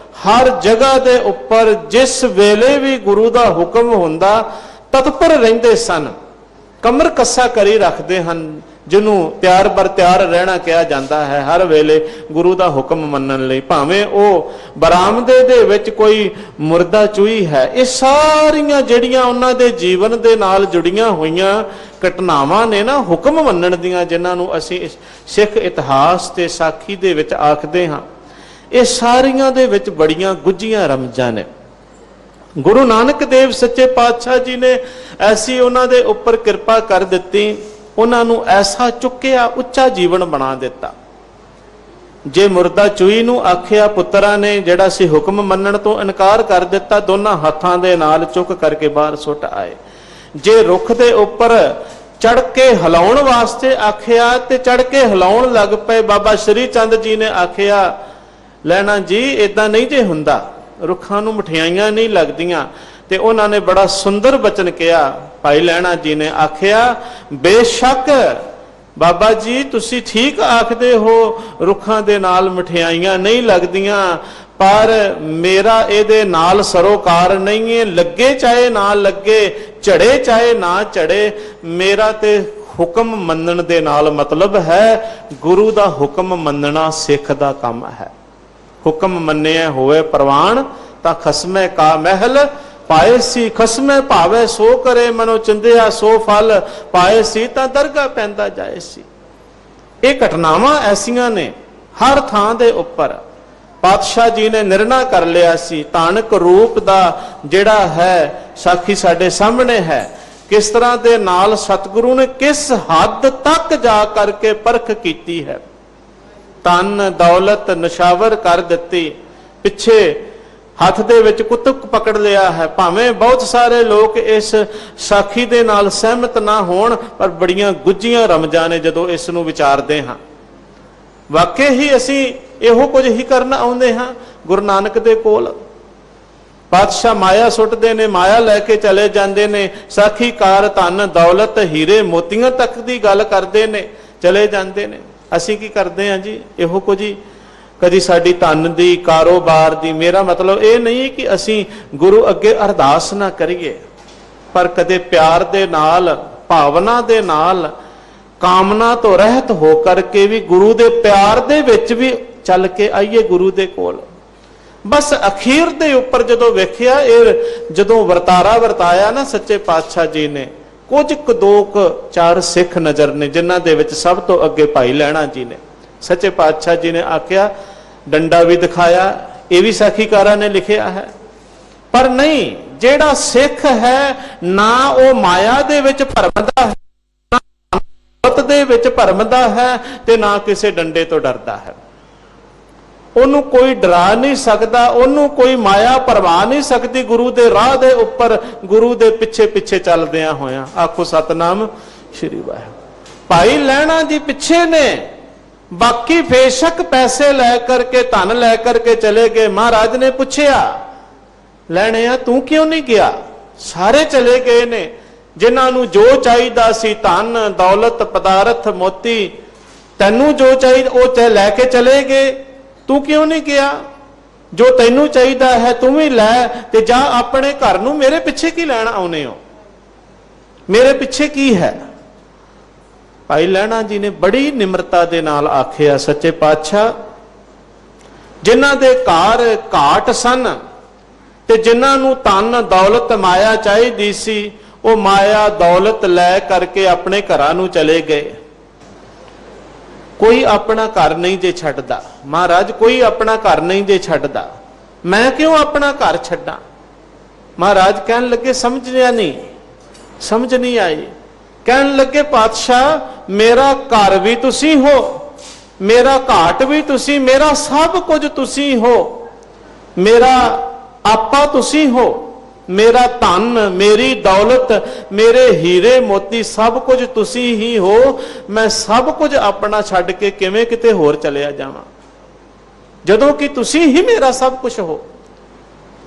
ਹਰ ਜਗ੍ਹਾ ਦੇ ਉੱਪਰ ਜਿਸ ਵੇਲੇ ਵੀ ਗੁਰੂ ਦਾ ਹੁਕਮ ਹੁੰਦਾ ਤਤਪਰ ਰਹਿੰਦੇ ਸਨ। ਕਮਰ ਕੱਸਾ ਕਰੀ ਰੱਖਦੇ ਹਨ, ਜਿਹਨੂੰ ਤਿਆਰ ਬਰ ਤਿਆਰ ਰਹਿਣਾ ਕਿਹਾ ਜਾਂਦਾ ਹੈ, ਹਰ ਵੇਲੇ ਗੁਰੂ ਦਾ ਹੁਕਮ ਮੰਨਣ ਲਈ। ਭਾਵੇਂ ਉਹ ਬਰਾਮਦੇ ਦੇ ਵਿੱਚ ਕੋਈ ਮੁਰਦਾ ਚੂਹੀ ਹੈ। ਇਹ ਸਾਰੀਆਂ ਜਿਹੜੀਆਂ ਉਹਨਾਂ ਦੇ ਜੀਵਨ ਦੇ ਨਾਲ ਜੁੜੀਆਂ ਹੋਈਆਂ ਘਟਨਾਵਾਂ ਨੇ ਨਾ ਹੁਕਮ ਮੰਨਣ ਦੀਆਂ, ਜਿਨ੍ਹਾਂ ਨੂੰ ਅਸੀਂ ਸਿੱਖ ਇਤਿਹਾਸ ਤੇ ਸਾਖੀ ਦੇ ਵਿੱਚ ਆਖਦੇ ਹਾਂ, ਇਹ ਸਾਰੀਆਂ ਦੇ ਵਿੱਚ ਬੜੀਆਂ ਗੁੱਝੀਆਂ ਰਮਜ਼ਾਂ ਨੇ। ਗੁਰੂ ਨਾਨਕ ਦੇਵ ਸੱਚੇ ਪਾਤਸ਼ਾਹ ਜੀ ਨੇ ਐਸੀ ਉਹਨਾਂ ਦੇ ਉੱਪਰ ਕਿਰਪਾ ਕਰ ਦਿੱਤੀ, ਉਹਨਾਂ ਨੂੰ ਐਸਾ ਚੁੱਕਿਆ, ਉੱਚਾ ਜੀਵਨ ਬਣਾ ਦਿੱਤਾ। ਜੇ ਮੁਰਦਾ ਚੂਹੀ ਨੂੰ ਆਖਿਆ ਪੁੱਤਰਾਂ ਨੇ ਜਿਹੜਾ ਸੀ ਹੁਕਮ ਮੰਨਣ ਤੋਂ ਇਨਕਾਰ ਕਰ ਦਿੱਤਾ, ਦੋਨਾਂ ਹੱਥਾਂ ਦੇ ਨਾਲ ਚੁੱਕ ਕਰਕੇ ਬਾਹਰ ਸੁੱਟ ਆਏ। ਜੇ ਰੁੱਖ ਦੇ ਉੱਪਰ ਚੜ ਕੇ ਹਿਲਾਉਣ ਵਾਸਤੇ ਆਖਿਆ ਤੇ ਚੜ ਕੇ ਹਿਲਾਉਣ ਲੱਗ ਪਏ। ਬਾਬਾ ਸ਼੍ਰੀ ਚੰਦ ਜੀ ਨੇ ਆਖਿਆ ਲਹਿਣਾ ਜੀ ਏਦਾਂ ਨਹੀਂ ਜੇ ਹੁੰਦਾ, ਰੁੱਖਾਂ ਨੂੰ ਮਠਿਆਈਆਂ ਨਹੀਂ ਲੱਗਦੀਆਂ। ਤੇ ਉਹਨਾਂ ਨੇ ਬੜਾ ਸੁੰਦਰ ਬਚਨ ਕਿਹਾ। ਭਾਈ ਲਹਿਣਾ ਜੀ ਨੇ ਆਖਿਆ ਬੇਸ਼ੱਕ ਬਾਬਾ ਜੀ ਤੁਸੀਂ ਠੀਕ ਆਖਦੇ ਹੋ, ਰੁੱਖਾਂ ਦੇ ਨਾਲ ਮਠਿਆਈਆਂ ਨਹੀਂ ਲੱਗਦੀਆਂ, ਪਰ ਮੇਰਾ ਇਹਦੇ ਨਾਲ ਸਰੋਕਾਰ ਨਹੀਂ ਹੈ। ਲੱਗੇ ਚਾਹੇ ਨਾ ਲੱਗੇ, ਝੜੇ ਚਾਹੇ ਨਾ ਝੜੇ, ਮੇਰਾ ਤੇ ਹੁਕਮ ਮੰਨਣ ਦੇ ਨਾਲ ਮਤਲਬ ਹੈ। ਗੁਰੂ ਦਾ ਹੁਕਮ ਮੰਨਣਾ ਸਿੱਖ ਦਾ ਕੰਮ ਹੈ। ਹੁਕਮ ਮੰਨਿਆ ਹੋਵੇ ਪ੍ਰਵਾਨ ਤਾਂ ਖਸਮੇ ਕਾ ਮਹਿਲ ਪਾਏ ਸੀ। ਖਸਮੇ ਭਾਵੇ ਸੋ ਕਰੇ, ਮਨੋ ਚੰਦਿਆ ਸੋ ਫਲ ਪਾਏ ਸੀ, ਤਾਂ ਦਰਗਾਹ ਪੈਂਦਾ ਜਾਏ ਸੀ। ਇਹ ਘਟਨਾਵਾਂ ਐਸੀਆਂ ਨੇ ਹਰ ਥਾਂ ਦੇ ਉੱਪਰ। ਪਾਤਸ਼ਾਹ ਜੀ ਨੇ ਨਿਰਣਾ ਕਰ ਲਿਆ ਸੀ। ਤਾਣਕ ਰੂਪ ਦਾ ਜਿਹੜਾ ਹੈ ਸਾਖੀ ਸਾਡੇ ਸਾਹਮਣੇ ਹੈ। ਕਿਸ ਤਰ੍ਹਾਂ ਦੇ ਨਾਲ ਸਤਿਗੁਰੂ ਨੇ ਕਿਸ ਹੱਦ ਤੱਕ ਜਾ ਕਰਕੇ ਪਰਖ ਕੀਤੀ ਹੈ। ਧਨ ਦੌਲਤ ਨਸ਼ਾਵਰ ਕਰ ਦਿੱਤੀ, ਪਿੱਛੇ ਹੱਥ ਦੇ ਵਿੱਚ ਕੁੱਤਕ ਪਕੜ ਲਿਆ ਹੈ। ਭਾਵੇਂ ਬਹੁਤ ਸਾਰੇ ਲੋਕ ਇਸ ਸਾਖੀ ਦੇ ਨਾਲ ਸਹਿਮਤ ਨਾ ਹੋਣ, ਪਰ ਬੜੀਆਂ ਗੁੱਝੀਆਂ ਰਮਜ਼ਾਂ ਨੇ ਜਦੋਂ ਇਸ ਨੂੰ ਵਿਚਾਰਦੇ ਹਾਂ। ਵਾਕਈ ਹੀ ਅਸੀਂ ਇਹੋ ਕੁਝ ਹੀ ਕਰਨ ਆਉਂਦੇ ਹਾਂ। ਗੁਰੂ ਨਾਨਕ ਦੇ ਕੋਲ ਪਾਤਸ਼ਾਹ ਮਾਇਆ ਸੁੱਟਦੇ ਨੇ, ਮਾਇਆ ਲੈ ਕੇ ਚਲੇ ਜਾਂਦੇ ਨੇ। ਸਾਖੀਕਾਰ ਧਨ ਦੌਲਤ ਹੀਰੇ ਮੋਤੀਆਂ ਤੱਕ ਦੀ ਗੱਲ ਕਰਦੇ ਨੇ, ਚਲੇ ਜਾਂਦੇ ਨੇ। ਅਸੀਂ ਕੀ ਕਰਦੇ ਹਾਂ ਜੀ? ਇਹੋ ਕੁਝ ਹੀ। ਕਦੀ ਸਾਡੀ ਧਨ ਦੀ, ਕਾਰੋਬਾਰ ਦੀ। ਮੇਰਾ ਮਤਲਬ ਇਹ ਨਹੀਂ ਕਿ ਅਸੀਂ ਗੁਰੂ ਅੱਗੇ ਅਰਦਾਸ ਨਾ ਕਰੀਏ, ਪਰ ਕਦੇ ਪਿਆਰ ਦੇ ਨਾਲ, ਭਾਵਨਾ ਦੇ ਨਾਲ, ਕਾਮਨਾ ਤੋਂ ਰਹਿਤ ਹੋ ਕਰਕੇ ਵੀ ਗੁਰੂ ਦੇ ਪਿਆਰ ਦੇ ਵਿੱਚ ਵੀ ਚੱਲ ਕੇ ਆਈਏ ਗੁਰੂ ਦੇ ਕੋਲ। ਬਸ ਅਖੀਰ ਦੇ ਉੱਪਰ ਜਦੋਂ ਵੇਖਿਆ, ਇਹ ਜਦੋਂ ਵਰਤਾਰਾ ਵਰਤਾਇਆ ਨਾ ਸੱਚੇ ਪਾਤਸ਼ਾਹ ਜੀ ਨੇ, ਕੁਝ ਕੁ ਦੋ ਕੁ ਚਾਰ ਸਿੱਖ ਨਜ਼ਰ ਨੇ, ਜਿਨ੍ਹਾਂ ਦੇ ਵਿੱਚ ਸਭ ਤੋਂ ਅੱਗੇ ਭਾਈ ਲਹਿਣਾ ਜੀ ਨੇ। सच्चे पातशाह जी ने आख्या, डंडा भी दिखाया, ये भी साखीकारा ने लिखिया है। पर नहीं, जेड़ा सिख है ना वो माया दे विच भरमदा है, ना मत दे विच भरमदा है, ते ना किसी डंडे तो डरदा है। ਉਹਨੂੰ कोई डरा नहीं सकता, ਉਹਨੂੰ कोई माया परवा नहीं सकती। गुरु दे राह दे उपर गुरु दे पिछे पिछे चलदियां होया। आखो सतनाम श्री वाहिगुरू। भाई लहणा जी पिछे ने, बाकी बेशक पैसे लै करके धन लै करके चले गए। महाराज ने पूछया, लैणिया तू क्यों नहीं गया? सारे चले गए ने, जिन्होंने जो चाहिदा सी धन दौलत पदार्थ मोती, तैनू जो चाहिए वो लैके चले गए, तू क्यों नहीं गया? जो तैनू चाहिदा है तू भी लै ते जा अपने घर नू, मेरे पिछे की लैण आउने हो? मेरे पिछे की है? भाई लहणा जी ने बड़ी निमरता दे नाल आखिया, सच्चे पातशाह जिन्हां दे घर घाट सन ते जिन्हां नू धन दौलत माया चाहिदी सी, वो माया दौलत लै करके अपने घरां नू चले गए। कोई अपना घर नहीं जे छड्डदा। महाराज कोई अपना घर नहीं जे छड्डदा, मैं क्यों अपना घर छड्डा? महाराज कहन लगे, समझिया नहीं, समझ नहीं आई। कहन लगे, पातशाह मेरा घर भी तुसी हो, मेरा घाट भी तुसी, मेरा सब कुछ तुसी हो, मेरा आपा तुसी हो, मेरा धन मेरी दौलत मेरे हीरे मोती सब कुछ तुसी ही हो। मैं सब कुछ अपना छड्ड के किवें किते होर चलिया जावां, जदों कि तुसी ही मेरा सब कुछ हो।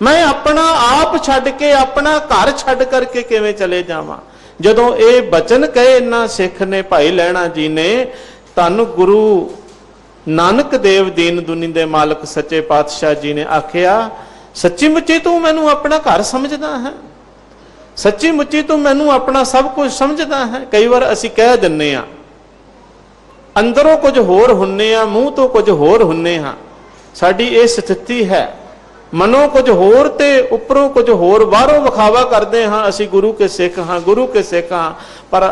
मैं अपना आप छड्ड के अपना घर छड्ड करके किवें चले जावां? जदों ये बचन कहे इन्हां सिख ने, भाई लहणा जी ने, धन गुरु नानक देव दीन दुनी दे मालक सच्चे पातशाह जी ने आखिया, सच्ची मुच्ची तू मैनू अपना घर समझदा है? सच्ची मुच्ची तू मैनू अपना सब कुछ समझदा है? कई बार असीं कह दिन्ने आ, अंदरों कुछ होर हुन्ने आ, मूँह तो कुछ होर हुन्ने हां। साडी ये स्थिति है, मनो कुछ होर ते उपरों कुछ होर, बाहरों विखावा करदे हां असीं गुरु के सिख हां, गुरु के सिख हां। पर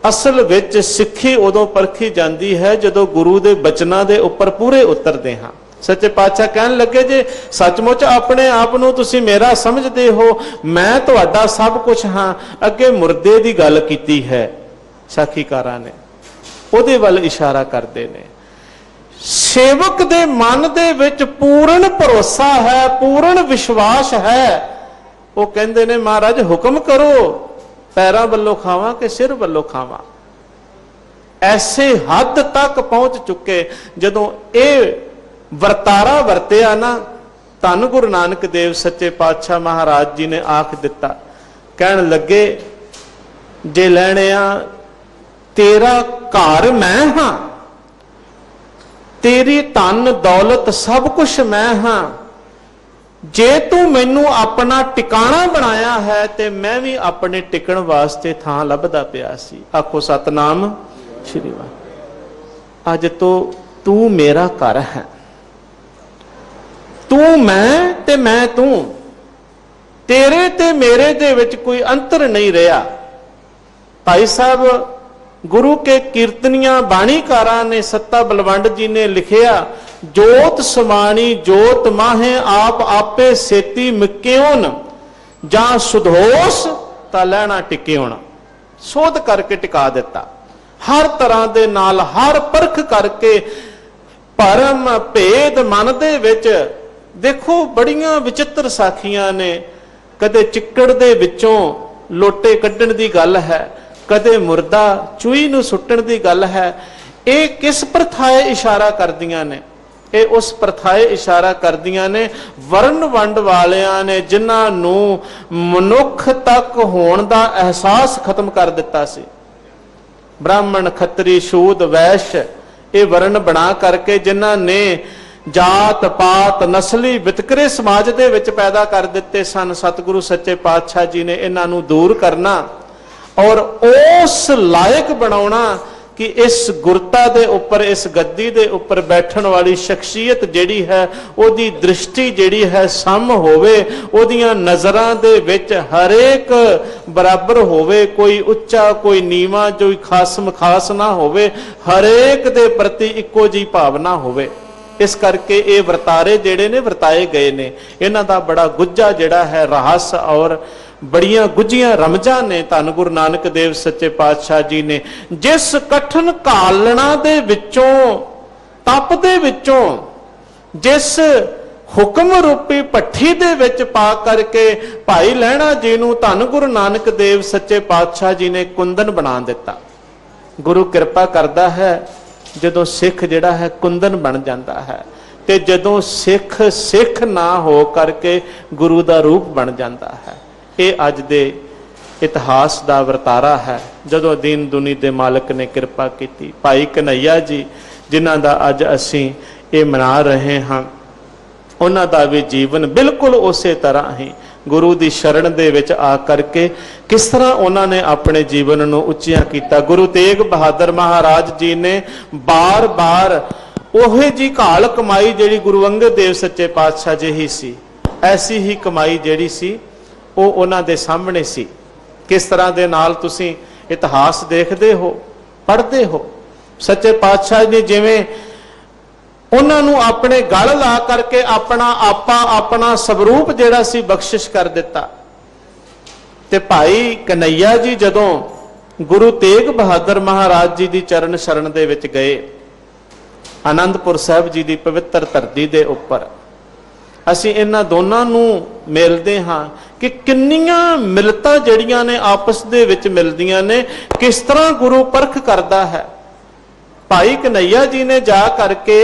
असल विच सिੱਖੀ उदों परखी जाती है जदों गुरु दे बचनां दे उपर पूरे उतरदे हां। सच्चे पातशाह कहन लगे, जे सचमुच अपने आप नूं तुसीं मेरा समझदे हो, मैं तुहाडा सब कुछ हाँ। अगे मुर्दे की गल कीती है साखीकारा ने, उहदे वल इशारा करते ने। सेवक दे मन दे विच पूर्ण भरोसा है, पूर्ण विश्वास है। वो कहंदे ने, महाराज हुक्म करो, पैरों वल्लों खावां कि सिर वल्लों खावां? ऐसे हद तक पहुंच चुके जदों ये वरतारा वरतिया ना, धन गुरु नानक देव सच्चे पातशाह महाराज जी ने आख दिता। कहन लगे, जे लैणिया तेरा घर मैं हाँ, तेरी धन दौलत सब कुछ मैं हाँ, जे तू मैनू अपना टिकाणा बनाया है ते मैं भी अपने टिकण वास्ते थां लभदा पिया सी। आखो सतनाम श्री वाहिगुरू। अज तो तू मेरा घर है, तू मैं ते मैं तू, तेरे ते मेरे दे विच कोई अंतर नहीं रहा। भाई साहब गुरु के कीर्तनिया बाणीकारा ने सत्ता बलवंड जी ने लिखिया, जोत समाणी जोत माहे आप आपे सेती मिक्योन, जा सुधोस ता लैना टिक्योन। सोध करके टिका दिता, हर तरह दे नाल हर परख करके परम भेद मन दे विच। देखो बड़ियां विचित्र साखियां ने, कदे चिक्कड़ दे विचों लोटे कड्ढण दी गल है, कदे मुर्दा चूई नूं सुट्टण दी गल है। ये किस प्रथाए इशारा करदियां ने? ये उस प्रथाए इशारा करदियां ने वर्ण वंड वालियां ने, जिन्हां नूं मनुख तक होण दा एहसास खत्म कर दिता सी। ब्राह्मण खत्तरी शूद वैश्य ये वर्ण बना करके जिन्हां ने जात पात नस्ली वितकरे समाज दे विच पैदा कर दिते सन, सतगुरु सच्चे पातशाह जी ने इन्हां नूं दूर करना और उस लायक बनाउणा कि इस गुरता दे उपर, इस गद्दी दे उपर बैठण वाली शख्सियत जिहड़ी है ओदी दृष्टि जिहड़ी है सम होवे, ओदियां नज़रां दे विच हरेक बराबर होवे, कोई उच्चा कोई नीवा, कोई खासम खास ना होवे, हरेक दे प्रति इक्को जी भावना होवे। इस करके ये वरतारे जिहड़े ने वरताए गए ने, इन्हां दा बड़ा गुज्जा जिहड़ा है रहस और बड़ियां गुझियां रमजां ने धन गुरु नानक देव सच्चे पातशाह जी ने जिस कठिन कालना दे विचों, तप दे विचों, जिस हुक्म रूपी भट्ठी दे विच पा करके भाई लहणा जी नूं धन गुरु नानक देव सच्चे पातशाह जी ने कुंदन बना दिता। गुरु किरपा करदा है जदों सिख जिहड़ा है कुंदन बन जाता है, ते जदों सिख सिख ना हो करके गुरु दा रूप बन जाता है। ये अज दे इतिहास दा वरतारा है, जदों दीन दुनी दे मालिक ने किरपा की। भाई कन्हैया जी जिन्हां दा अज असीं ये मना रहे हाँ, उन्हां दा भी जीवन बिल्कुल उसे तरह ही गुरु दी शरण दे विच आ करके किस तरह उन्होंने अपने जीवन नूं उच्चियां कीता। गुरु तेग बहादुर महाराज जी ने बार बार ओहे जी घाल कमाई जिहड़ी गुरु अंगद देव सच्चे पातशाह जी ही सी, ऐसी ही कमाई जिहड़ी सी वो उन्हां दे सामने सी। किस तरह दे नाल तुसीं इतिहास देखदे हो, पढ़दे हो। सच्चे पातशाह ने जिवें उन्होंने अपने गल ला करके अपना आपा, अपना स्वरूप जिहड़ा सी बख्शिश कर दिता। ते भाई कन्हैया जी जदों गुरु तेग बहादुर महाराज जी की चरण शरण दे विच गए, आनंदपुर साहिब जी की पवित्र धरती दे उपर, असीं इन्हां दोनां नूं मिलदे हां कि किन्नियां मिलतां जिहड़ियां ने आपस दे विच मिलदियां ने, किस तरह गुरु परख करदा है। भाई कन्हैया जी ने जा करके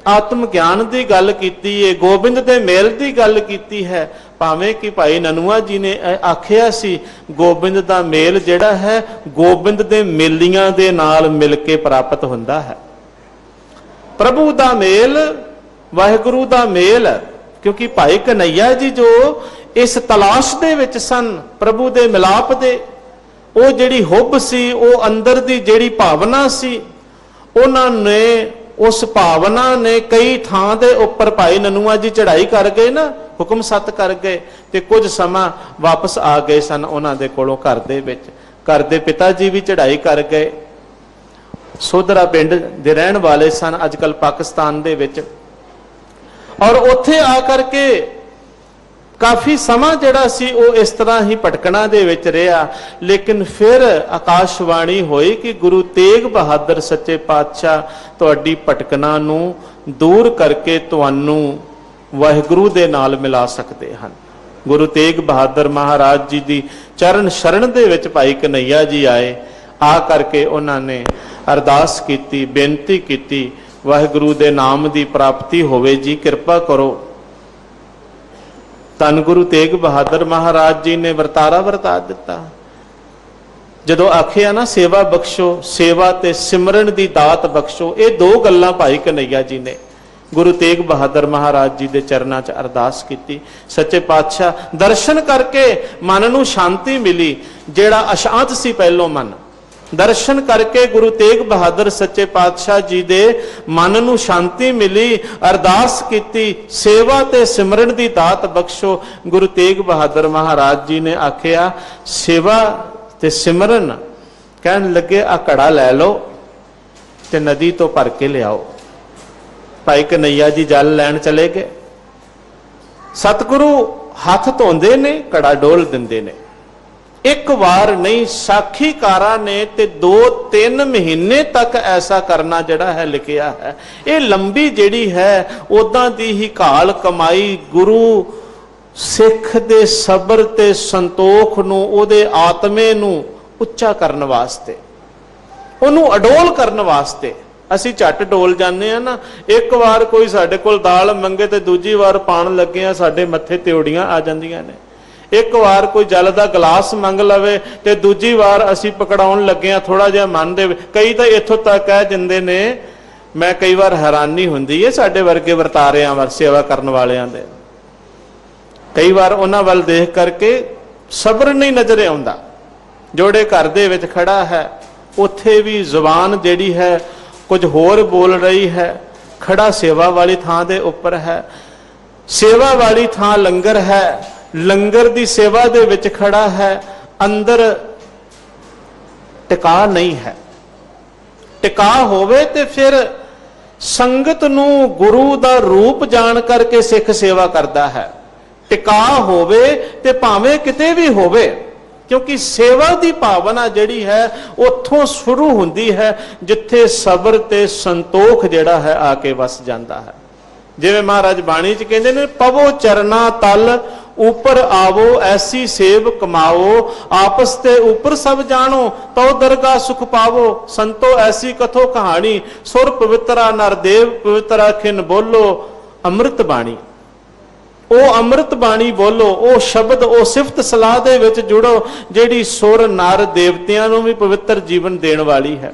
आत्म ज्ञान की गल कीती है, गोबिंद दे मेल की गल कीती है। भावें कि भाई ननुआ जी ने आखिया सी गोबिंद दा मेल जिहड़ा है गोबिंद दे मेलियां दे नाल मिल के प्राप्त हुंदा है। प्रभु दा मेल, वाहिगुरु दा मेल, क्योंकि भाई कन्हैया जी जो इस तलाश दे विच सन प्रभु दे मिलाप दे, वो जिहड़ी हुब सी, वो अंदर दी जिहड़ी भावना सी, उन्हां ने उस भावना ने कई थां दे उपर भाई ननुआ जी चढ़ाई कर गए ना, हुक्म सत कर गए, ते कुछ समा वापस आ गए सन उन्हां दे कोलों घर दे विच। घर दे पिता जी भी चढ़ाई कर गए, सोधरा पिंड दे रहण वाले सन अजकल पाकिस्तान दे विच, और उत्थे आ करके काफ़ी समा जिहड़ा सी वो इस तरह ही भटकना दे विच रहा। लेकिन फिर आकाशवाणी होई कि गुरु तेग बहादुर सच्चे पातशाह तुहाडी भटकना नूं दूर करके तुहानू वाहिगुरू दे नाल मिला सकते हैं। गुरु तेग बहादुर महाराज जी की चरण शरण दे विच भाई कन्हैया जी आए, आ करके उन्होंने अरदास की, बेनती की, वाहिगुरू दे नाम की प्राप्ति होवे जी, कृपा करो। धन गुरु तेग बहादुर महाराज जी ने वरतारा वरता दिता। जदों आखिया ना सेवा बख्शो, सेवा ते सिमरन दी दात बख्शो, ये दो गल्लां भाई कन्हैया जी ने गुरु तेग बहादुर महाराज जी के चरणों च अरदास की। सच्चे पातशाह दर्शन करके मन नूं शांति मिली, जेड़ा अशांत सी पहलों मन, दर्शन करके गुरु तेग बहादुर सच्चे पातशाह जी दे मन नूं शांति मिली। अरदास की, सेवा ते सिमरन दी दात बख्शो। गुरु तेग बहादुर महाराज जी ने आखिया सेवा ते सिमरन, कहन लगे आ घड़ा लै लो ते नदी तो भर के लियाओ। भाई कन्हैया जी जल लैन चले गए। सतगुरु हाथ धोंदे ने, घड़ा डोल दिंदे ने। एक बार नहीं, साखीकारा ने ते 2-3 महीने तक ऐसा करना जड़ा है लिखिया है। ये लंबी जिहड़ी है उदां दी ही घाल कमाई गुरु सिख दे सबर ते संतोख नूं, उहदे आत्मे नूं उच्चा करन वास्ते, उहनूं अडोल करन वास्ते। असीं झट डोल जाने आ ना, एक बार कोई साडे कोल दाल मंगे ते दूजी बार पाण लगे आ साडे मत्थे त्योड़ियां आ जांदियां ने। एक बार कोई जल का गिलास मंग लवे तो दूजी बार असी पकड़ाउण लगे हाँ थोड़ा जिहा मन दे। कई तो इत्थों तक कह दिंदे ने, मैं कई बार हैरानी हुंदी है साडे वर्गे वरतारियां वाल सेवा करन वालियां दे। कई बार उन्हां वल देख करके सब्र नहीं नजर आउंदा। जोड़े घर दे विच खड़ा है, ਉੱਥੇ ਵੀ ਜ਼ੁਬਾਨ ਜਿਹੜੀ ਹੈ ਕੁਝ ਹੋਰ ਬੋਲ ਰਹੀ ਹੈ। ਖੜਾ ਸੇਵਾ ਵਾਲੀ ਥਾਂ ਦੇ ਉੱਪਰ ਹੈ, ਸੇਵਾ ਵਾਲੀ ਥਾਂ ਲੰਗਰ ਹੈ, ਲੰਗਰ ਦੀ ਸੇਵਾ ਦੇ ਵਿੱਚ ਖੜਾ ਹੈ, ਅੰਦਰ ਟਿਕਾ ਨਹੀਂ ਹੈ। ਟਿਕਾ ਹੋਵੇ ਤੇ ਫਿਰ ਸੰਗਤ ਨੂੰ ਗੁਰੂ ਦਾ ਰੂਪ ਜਾਣ ਕਰਕੇ ਸਿੱਖ ਸੇਵਾ ਕਰਦਾ ਹੈ। ਟਿਕਾ ਹੋਵੇ ਤੇ ਭਾਵੇਂ ਕਿਤੇ ਵੀ ਹੋਵੇ, ਕਿਉਂਕਿ ਸੇਵਾ ਦੀ ਭਾਵਨਾ ਜਿਹੜੀ ਹੈ ਉੱਥੋਂ ਸ਼ੁਰੂ ਹੁੰਦੀ ਹੈ ਜਿੱਥੇ ਸਬਰ ਤੇ ਸੰਤੋਖ ਜਿਹੜਾ ਹੈ ਆ ਕੇ ਵਸ ਜਾਂਦਾ ਹੈ। ਜਿਵੇਂ ਮਹਾਰਾਜ ਬਾਣੀ 'ਚ ਕਹਿੰਦੇ ਨੇ, ਪਵੋ ਚਰਨਾ ਤਲ ऊपर आवो ऐसी सेव कमाओ, आपस ते ऊपर सब जानो तो दरगाह सुख पावो। संतो ऐसी कथो कहानी, सुर पवित्रा नर देव पवित्रा खिन बोलो अमृत बाणी। ਉਹ ਅੰਮ੍ਰਿਤ ਬਾਣੀ ਬੋਲੋ, ਉਹ ਸ਼ਬਦ, ਉਹ ਸਿਫਤ ਸਲਾਹ ਦੇ ਵਿੱਚ ਜੁੜੋ ਜਿਹੜੀ ਸੁਰ ਨਰ ਦੇਵਤਿਆਂ ਨੂੰ ਵੀ ਪਵਿੱਤਰ ਜੀਵਨ ਦੇਣ ਵਾਲੀ ਹੈ।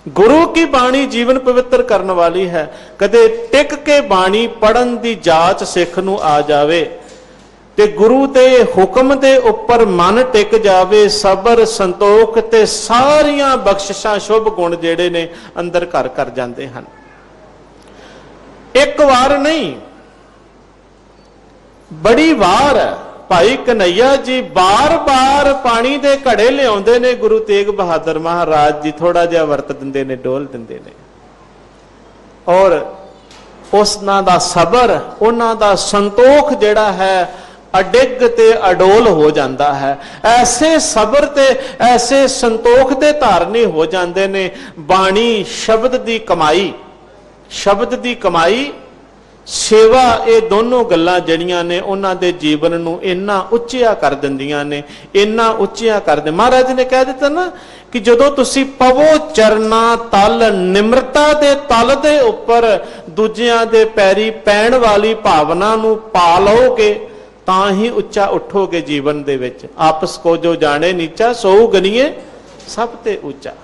ਗੁਰੂ ਕੀ ਬਾਣੀ ਜੀਵਨ ਪਵਿੱਤਰ ਕਰਨ ਵਾਲੀ ਹੈ। ਕਦੇ ਟਿਕ ਕੇ ਬਾਣੀ ਪੜਨ ਦੀ ਜਾਚ ਸਿੱਖ ਨੂੰ ਆ ਜਾਵੇ ਤੇ ਗੁਰੂ ਦੇ ਹੁਕਮ ਦੇ ਉੱਪਰ ਮਨ ਟਿਕ ਜਾਵੇ, ਸਬਰ ਸੰਤੋਖ ਤੇ ਸਾਰੀਆਂ ਬਖਸ਼ਿਸ਼ਾਂ ਸ਼ੁਭ ਗੁਣ ਜਿਹੜੇ ਨੇ ਅੰਦਰ ਘਰ ਕਰ ਜਾਂਦੇ ਹਨ। ਇੱਕ ਵਾਰ ਨਹੀਂ, ਬੜੀ ਵਾਰ ਭਾਈ ਕਨਈਆ ਜੀ ਬਾਰ-ਬਾਰ ਪਾਣੀ ਦੇ ਘੜੇ ਲਿਆਉਂਦੇ ਨੇ। ਗੁਰੂ ਤੇਗ ਬਹਾਦਰ ਮਹਾਰਾਜ ਜੀ ਥੋੜਾ ਜਿਹਾ ਵਰਤ ਦਿੰਦੇ ਨੇ, ਡੋਲ ਦਿੰਦੇ ਨੇ, ਔਰ ਉਹਨਾਂ ਦਾ ਸਬਰ, ਉਹਨਾਂ ਦਾ ਸੰਤੋਖ ਜਿਹੜਾ ਹੈ ਅਡਿੱਗ ਤੇ ਅਡੋਲ ਹੋ ਜਾਂਦਾ ਹੈ। ਐਸੇ ਸਬਰ ਤੇ ਐਸੇ ਸੰਤੋਖ ਦੇ ਧਾਰਨੀ ਹੋ ਜਾਂਦੇ ਨੇ। ਬਾਣੀ ਸ਼ਬਦ ਦੀ ਕਮਾਈ, ਸ਼ਬਦ ਦੀ ਕਮਾਈ, ਸੇਵਾ, ਇਹ ਦੋਨੋਂ ਗੱਲਾਂ ਜਿਹੜੀਆਂ ਨੇ ਉਹਨਾਂ ਦੇ ਜੀਵਨ ਨੂੰ ਇੰਨਾ ਉੱਚਿਆ ਕਰ ਦਿੰਦੀਆਂ ਨੇ, ਇੰਨਾ ਉੱਚਿਆ ਕਰ ਦੇ। ਮਹਾਰਾਜ ਨੇ ਕਹਿ ਦਿੱਤਾ ਨਾ ਕਿ ਜਦੋਂ ਤੁਸੀਂ ਪਵੋ ਚਰਨਾ ਤਲ, ਨਿਮਰਤਾ ਦੇ ਤਲ ਦੇ ਉੱਪਰ ਦੂਜਿਆਂ ਦੇ ਪੈਰੀ ਪੈਣ ਵਾਲੀ ਭਾਵਨਾ ਨੂੰ ਪਾ ਲਓਗੇ ਤਾਂ ਹੀ ਉੱਚਾ ਉੱਠੋਗੇ ਜੀਵਨ ਦੇ ਵਿੱਚ। ਆਪਸ ਕੋ ਜੋ ਜਾਣੇ ਨੀਚਾ ਸੋ ਗਨੀਏ ਸਭ ਤੇ ਉੱਚਾ।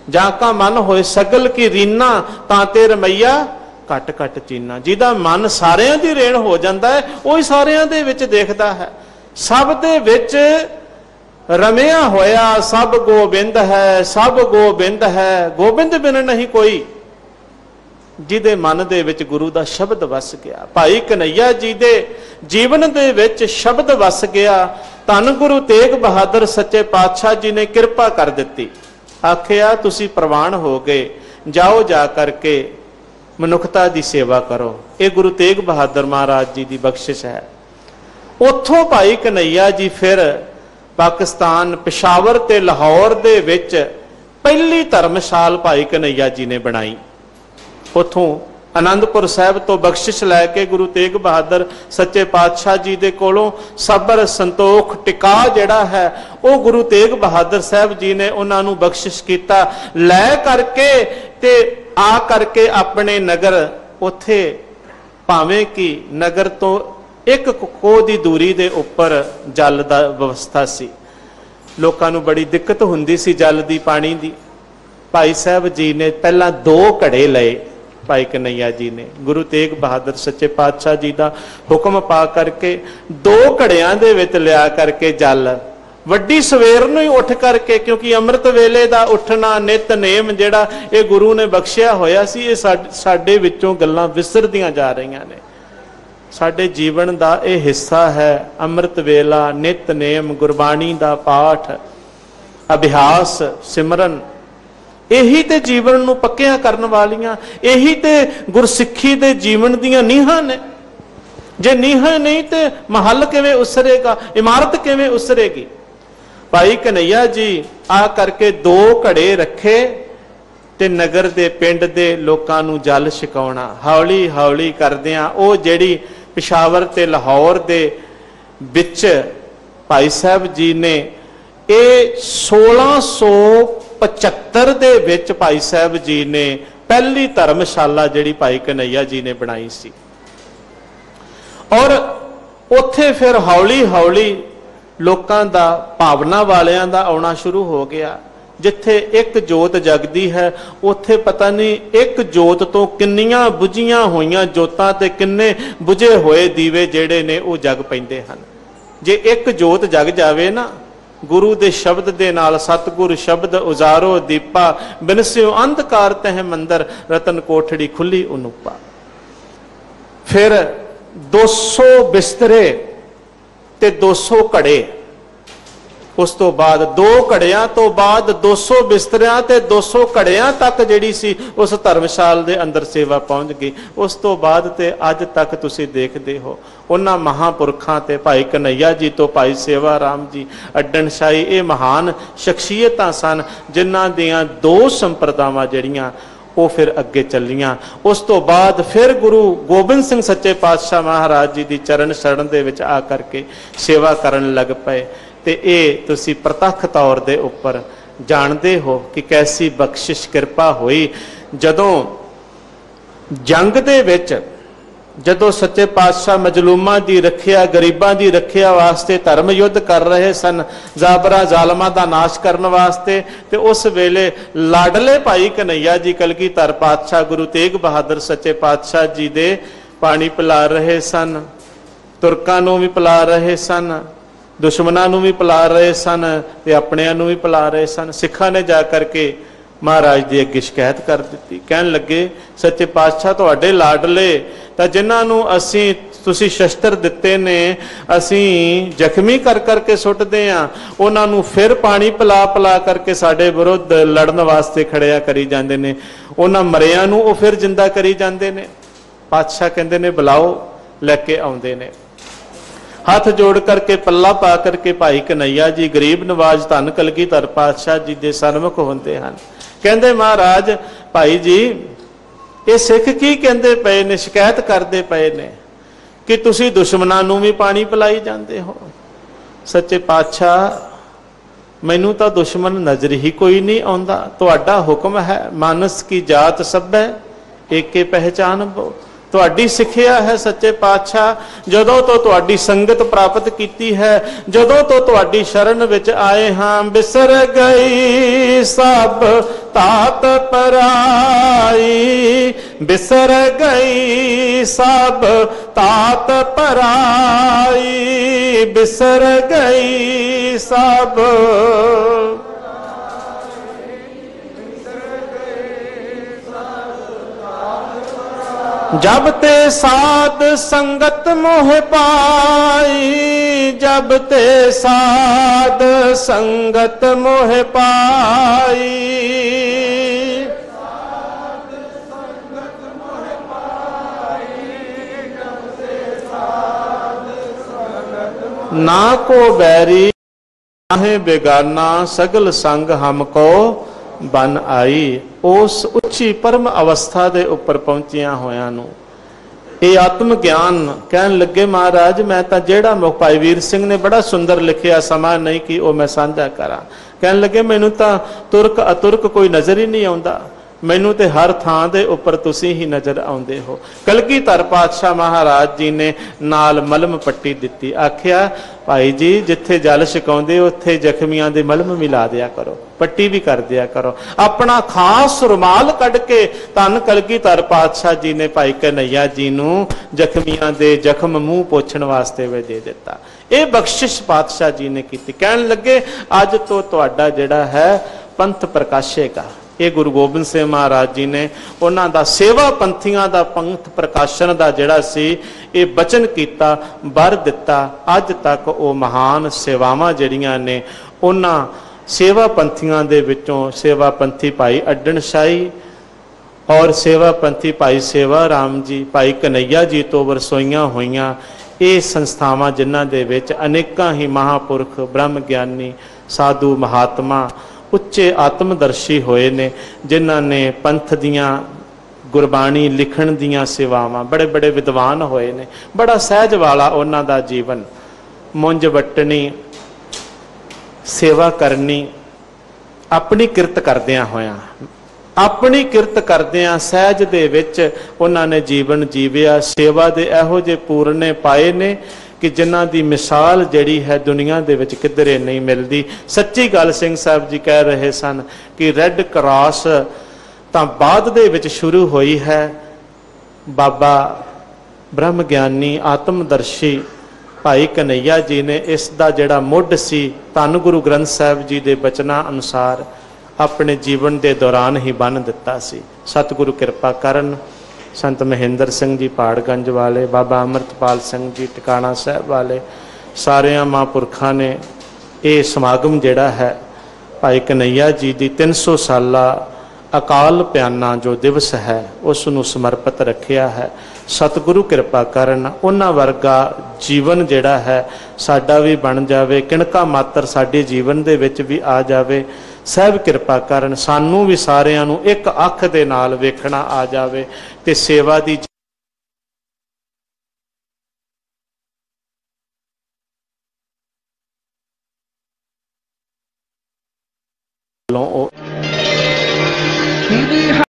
ਜਾਂ ਕਾ ਮਨ ਹੋਏ ਸਗਲ ਕੀ ਰੀਨਾ ਤਾਂ ਤੇ ਰਮਈਆ ਘਟ ਘਟ ਚੀਨਾ। ਜਿਹਦਾ ਮਨ ਸਾਰਿਆਂ ਦੀ ਰੇਣ ਹੋ ਜਾਂਦਾ ਹੈ ਉਹ ਹੀ ਸਾਰਿਆਂ ਦੇ ਵਿੱਚ ਦੇਖਦਾ ਹੈ। ਸਭ ਦੇ ਵਿੱਚ ਰਮਿਆ ਹੋਇਆ ਸਭ ਗੋਬਿੰਦ ਹੈ, ਸਭ ਗੋਬਿੰਦ ਹੈ, ਗੋਬਿੰਦ ਬਿਨ ਨਹੀਂ ਕੋਈ। ਜਿਹਦੇ ਮਨ ਦੇ ਵਿੱਚ ਗੁਰੂ ਦਾ ਸ਼ਬਦ ਵਸ ਗਿਆ, ਭਾਈ ਕਨਈਆ ਜੀ ਦੇ ਜੀਵਨ ਦੇ ਵਿੱਚ ਸ਼ਬਦ ਵਸ ਗਿਆ। ਧੰਨ ਗੁਰੂ ਤੇਗ ਬਹਾਦਰ ਸੱਚੇ ਪਾਤਸ਼ਾਹ ਜੀ ਨੇ ਕਿਰਪਾ ਕਰ ਦਿੱਤੀ। ਆਖਿਆ ਤੁਸੀਂ ਪ੍ਰਵਾਨ ਹੋ ਗਏ, ਜਾਓ ਜਾ ਕਰਕੇ ਮਨੁੱਖਤਾ ਦੀ ਸੇਵਾ ਕਰੋ। ਇਹ ਗੁਰੂ ਤੇਗ ਬਹਾਦਰ ਮਹਾਰਾਜ ਜੀ ਦੀ ਬਖਸ਼ਿਸ਼ ਹੈ। ਉੱਥੋਂ ਭਾਈ ਕਨਈਆ ਜੀ ਫਿਰ ਪਾਕਿਸਤਾਨ, ਪਿਸ਼ਾਵਰ ਤੇ ਲਾਹੌਰ ਦੇ ਵਿੱਚ ਪਹਿਲੀ ਧਰਮਸ਼ਾਲ ਭਾਈ ਕਨਈਆ ਜੀ ਨੇ ਬਣਾਈ। ਉੱਥੋਂ ਆਨੰਦਪੁਰ ਸਾਹਿਬ ਤੋਂ ਬਖਸ਼ਿਸ਼ ਲੈ ਕੇ ਗੁਰੂ ਤੇਗ ਬਹਾਦਰ ਸੱਚੇ ਪਾਤਸ਼ਾਹ ਜੀ ਦੇ ਕੋਲੋਂ ਸਬਰ ਸੰਤੋਖ ਟਿਕਾ ਜਿਹੜਾ ਹੈ ਉਹ ਗੁਰੂ ਤੇਗ ਬਹਾਦਰ ਸਾਹਿਬ ਜੀ ਨੇ ਉਹਨਾਂ ਨੂੰ ਬਖਸ਼ਿਸ਼ ਕੀਤਾ। ਲੈ ਕਰਕੇ ਤੇ ਆ ਕਰਕੇ ਆਪਣੇ ਨਗਰ, ਉੱਥੇ ਭਾਵੇਂ ਕਿ ਨਗਰ ਤੋਂ ਇੱਕ ਕੋਹ ਦੀ ਦੂਰੀ ਦੇ ਉੱਪਰ ਜਲ ਦਾ ਵਿਵਸਥਾ ਸੀ। ਲੋਕਾਂ ਨੂੰ ਬੜੀ ਦਿੱਕਤ ਹੁੰਦੀ ਸੀ ਜਲ ਦੀ, ਪਾਣੀ ਦੀ। ਭਾਈ ਸਾਹਿਬ ਜੀ ਨੇ ਪਹਿਲਾਂ 2 ਘੜੇ ਲਏ। ਭਾਈ ਕਨਈਆ ਜੀ ਨੇ ਗੁਰੂ ਤੇਗ ਬਹਾਦਰ ਸੱਚੇ ਪਾਤਸ਼ਾਹ ਜੀ ਦਾ ਹੁਕਮ ਪਾ ਕਰਕੇ 2 ਘੜਿਆਂ ਦੇ ਵਿੱਚ ਲਿਆ ਕਰਕੇ ਜਲ, ਵੱਡੀ ਸਵੇਰ ਨੂੰ ਹੀ ਉੱਠ ਕਰਕੇ, ਕਿਉਂਕਿ ਅੰਮ੍ਰਿਤ ਵੇਲੇ ਦਾ ਉੱਠਣਾ ਨਿਤਨੇਮ ਜਿਹੜਾ ਇਹ ਗੁਰੂ ਨੇ ਬਖਸ਼ਿਆ ਹੋਇਆ ਸੀ, ਇਹ ਸਾਡੇ ਵਿੱਚੋਂ ਗੱਲਾਂ ਵਿਸਰਦੀਆਂ ਜਾ ਰਹੀਆਂ ਨੇ। ਸਾਡੇ ਜੀਵਨ ਦਾ ਇਹ ਹਿੱਸਾ ਹੈ ਅੰਮ੍ਰਿਤ ਵੇਲਾ, ਨਿਤਨੇਮ, ਗੁਰਬਾਣੀ ਦਾ ਪਾਠ, ਅਭਿਆਸ, ਸਿਮਰਨ। ਇਹੀ ਤੇ ਜੀਵਨ ਨੂੰ ਪੱਕਿਆ ਕਰਨ ਵਾਲੀਆਂ, ਇਹੀ ਤੇ ਗੁਰਸਿੱਖੀ ਦੇ ਜੀਵਨ ਦੀਆਂ ਨੀਹਾਂ ਨੇ। ਜੇ ਨੀਹਾਂ ਨਹੀਂ ਤੇ ਮਹੱਲ ਕਿਵੇਂ ਉਸਰੇਗਾ, ਇਮਾਰਤ ਕਿਵੇਂ ਉਸਰੇਗੀ। ਭਾਈ ਕਨਈਆ ਜੀ ਆ ਕਰਕੇ 2 ਘੜੇ ਰੱਖੇ ਤੇ ਨਗਰ ਦੇ ਪਿੰਡ ਦੇ ਲੋਕਾਂ ਨੂੰ ਜਲ ਛਕਾਉਣਾ। ਹੌਲੀ ਹੌਲੀ ਕਰਦਿਆਂ ਉਹ ਜਿਹੜੀ ਪਿਸ਼ਾਵਰ ਤੇ ਲਾਹੌਰ ਦੇ ਵਿੱਚ ਭਾਈ ਸਾਹਿਬ ਜੀ ਨੇ ਇਹ 1675 ਦੇ ਵਿੱਚ ਭਾਈ ਸਾਹਿਬ ਜੀ ਨੇ ਪਹਿਲੀ ਧਰਮਸ਼ਾਲਾ ਜਿਹੜੀ ਭਾਈ ਕਨਈਆ ਜੀ ਨੇ ਬਣਾਈ ਸੀ। ਔਰ ਉੱਥੇ ਫਿਰ ਹੌਲੀ ਹੌਲੀ ਲੋਕਾਂ ਦਾ, ਭਾਵਨਾ ਵਾਲਿਆਂ ਦਾ ਆਉਣਾ ਸ਼ੁਰੂ ਹੋ ਗਿਆ। ਜਿੱਥੇ ਇੱਕ ਜੋਤ ਜਗਦੀ ਹੈ ਉੱਥੇ ਪਤਾ ਨਹੀਂ ਇੱਕ ਜੋਤ ਤੋਂ ਕਿੰਨੀਆਂ ਬੁਝੀਆਂ ਹੋਈਆਂ ਜੋਤਾਂ ਤੇ ਕਿੰਨੇ ਬੁਝੇ ਹੋਏ ਦੀਵੇ ਜਿਹੜੇ ਨੇ ਉਹ ਜਗ ਪੈਂਦੇ ਹਨ। ਜੇ ਇੱਕ ਜੋਤ ਜਗ ਜਾਵੇ ਨਾ गुरु दे शब्द दे नाल सतगुरु शब्द उजारो दीपा, बिनस्यो अंधकार तह मंदर, रतन कोठड़ी खुली उनुपा। फिर 200 बिस्तरे ते 200 घड़े, उस तो बाद 2 घड़ियां तो बाद 200 बिस्तरियां ते 200 घड़ियां तक जिहड़ी सी उस धर्मशाल दे अंदर सेवा पहुंच गई। उस तो बाद ते अज तक तुसीं देखदे हो उन्हां महापुरखां ते भाई कन्हैया जी तो भाई सेवा राम जी अड्डण शाही, ये महान शख्सियतां सन जिन्हां दियां 2 संप्रदावां जिहड़ियां वो फिर अगे चलियां। उस तो बाद फिर गुरु गोबिंद सिंह सच्चे पातशाह महाराज जी की चरण शरण दे विच आ करके सेवा करन लग पए। ते ये तुसी प्रतख तौर दे उपर जानते हो कि कैसी बख्शिश कृपा हुई। जदों जंग दे विच जदों सच्चे पातशाह मजलूमां दी रखिया, गरीबां दी रखिया वास्ते धर्म युद्ध कर रहे सन, जाबरा जालमां दा नाश करन वास्ते, ते उस वेले लाडले भाई कन्हैया जी कलगीधर पातशाह गुरु तेग बहादुर सच्चे पातशाह जी दे पानी पिला रहे सन, तुरकां नूं भी पिला रहे सन, दुश्मनां नूं भी पिला रहे सन ते अपणिआं नूं भी पिला रहे सन। सिखां ने जा करके महाराज दे अगे शिकायत कर दी, कहन लगे सच्चे पातशाह तुहाडे लाडले तां जिन्हां नूं असीं तुसीं शस्त्र दिते ने असीं जख्मी कर करके सुटदे आं, उन्हां नूं फिर पानी पिला पिला करके साडे विरुद्ध लड़न वास्ते खड़िया करी जांदे ने, उन्हां मरियां नूं वो फिर जिंदा करी जांदे ने। पातशाह कहंदे ने बुलाओ, लैके आउंदे ने। हाथ जोड़ करके पल्ला पा करके भाई कन्हैया जी गरीब नवाज धन कलगीधर पातशाह जी दे सन्मुख होंदे हन। कहंदे महाराज भाई जी ये सिख की कहंदे पए ने, शिकायत करते पे ने कि तुसी दुश्मनां नूं भी पानी पिलाई जांदे हो। सच्चे पातशाह मैनू तो दुश्मन नजर ही कोई नहीं आउंदा, तुहाडा हुक्म है मानस की जात सभै एके पहचान बो। तुहाडी सिक्ख्या है सच्चे पातशाह, जदों तो तुहाडी संगत प्राप्त कीती है, जदों तो तुहाडी शरण विच आए हां, बिसर गई सब तात पराई, बिसर गई सब तात पराई, बिसर गई सब। जब ते साध संगत मोह पाई, जब ते साध संगत मोह पाई, ना को बैरी नाहे बेगाना, सगल संग हमको बन आई। उस उच्ची परम अवस्था दे उपर पहुंचिया होया नूं ये आत्म ज्ञान कहन लगे महाराज मैं तां जेड़ा भाई वीर सिंह ने बड़ा सुंदर लिखिया, समा नहीं कि वो मैं साझा करा। कहन लगे मैनू तां तुरक अतुरक कोई नजर ही नहीं आउंदा, मैनू ते हर थां दे उपर तुसी ही नजर आउंदे हो। कलगीधर पातशाह महाराज जी ने नाल मलम पट्टी दिती, आखिया भाई जी जिथे जल छकाउंदे उत्थे जख्मियां दे मलम मिला दिया करो, पट्टी भी कर दिया करो। अपना खास रुमाल कढ़ के धन कलगीधर पातशाह जी ने भाई कन्हैया जी नूं जख्मियां दे जख्म मूँह पोछण वास्ते वे दे दिता। ये बख्शिश पातशाह जी ने की। कहन लगे अज तो तुहाडा जिहड़ा है पंथ प्रकाशेगा। ये गुरु गोबिंद सिंह महाराज जी ने उन्हां दा सेवा पंथियां दा पंथ प्रकाशन दा जिहड़ा सी ये बचन कीता, वर दिता। अज तक वो महान सेवावां जिहड़ियां ने उन्हां सेवा पंथियां दे विचों सेवा पंथी भाई अड्डण शाही और सेवा पंथी भाई सेवा राम जी, भाई कन्हैया जी तो वरसोईयां होईयां ये संस्थावां जिन्हां दे विच अनेकां ही महापुरख ब्रह्म ज्ञानी साधु महात्मा उच्चे आत्मदर्शी होए ने, जिन्हां ने पंथ दियां गुरबाणी लिखण दियां सेवावां, बड़े बड़े विद्वान होए ने। बड़ा सहज वाला उन्हां दा जीवन, मुंज वटनी सेवा करनी, अपनी किरत करदियां होयां, अपनी किरत करदियां सहज दे विच उन्हां ने जीवन जीविया। सेवा दे इहो जे पूरने पाए ने कि जिन्हां दी मिसाल जिहड़ी है दुनिया दे विच किधरे नहीं मिलदी। सच्ची गल सिंह साहब जी कह रहे सन कि रैड क्रॉस तां बाद दे विच शुरू हुई है। बाबा ब्रह्म ज्ञानी आत्मदर्शी ਭਾਈ ਕਨਈਆ ਜੀ ਨੇ ਇਸ ਦਾ ਜਿਹੜਾ ਮੁੱਢ ਸੀ ਧੰਨ ਗੁਰੂ ਗ੍ਰੰਥ ਸਾਹਿਬ ਜੀ ਦੇ ਬਚਨਾਂ ਅਨੁਸਾਰ ਆਪਣੇ ਜੀਵਨ ਦੇ ਦੌਰਾਨ ਹੀ ਬੰਨ੍ਹ ਦਿੱਤਾ ਸੀ। ਸਤਿਗੁਰੂ ਕਿਰਪਾ ਕਰਨ। ਸੰਤ ਮਹਿੰਦਰ ਸਿੰਘ ਜੀ ਪਾੜਗੰਜ ਵਾਲੇ, ਬਾਬਾ ਅਮਰਤਪਾਲ ਸਿੰਘ ਜੀ ਟਿਕਾਣਾ ਸਾਹਿਬ ਵਾਲੇ, ਸਾਰਿਆਂ ਮਹਾਂਪੁਰਖਾਂ ਨੇ ਇਹ ਸਮਾਗਮ ਜਿਹੜਾ ਹੈ ਭਾਈ ਕਨਈਆ ਜੀ ਦੀ 300 ਸਾਲਾ ਅਕਾਲ ਪਿਆਨਾ ਜੋ ਦਿਵਸ ਹੈ ਉਸ ਨੂੰ ਸਮਰਪਿਤ ਰੱਖਿਆ ਹੈ। ਸਤਿਗੁਰੂ ਕਿਰਪਾ ਕਰਨ ਉਹਨਾਂ ਵਰਗਾ ਜੀਵਨ ਜਿਹੜਾ ਹੈ ਸਾਡਾ ਵੀ ਬਣ ਜਾਵੇ, ਕਿਣਕਾ ਮਾਤਰ ਸਾਡੇ ਜੀਵਨ ਦੇ ਵਿੱਚ ਵੀ ਆ ਜਾਵੇ। ਸਾਹਿਬ ਕਿਰਪਾ ਕਰਨ ਸਾਨੂੰ ਵੀ ਸਾਰਿਆਂ ਨੂੰ ਇੱਕ ਅੱਖ ਦੇ ਨਾਲ ਵੇਖਣਾ ਆ ਜਾਵੇ ਤੇ ਸੇਵਾ ਦੀ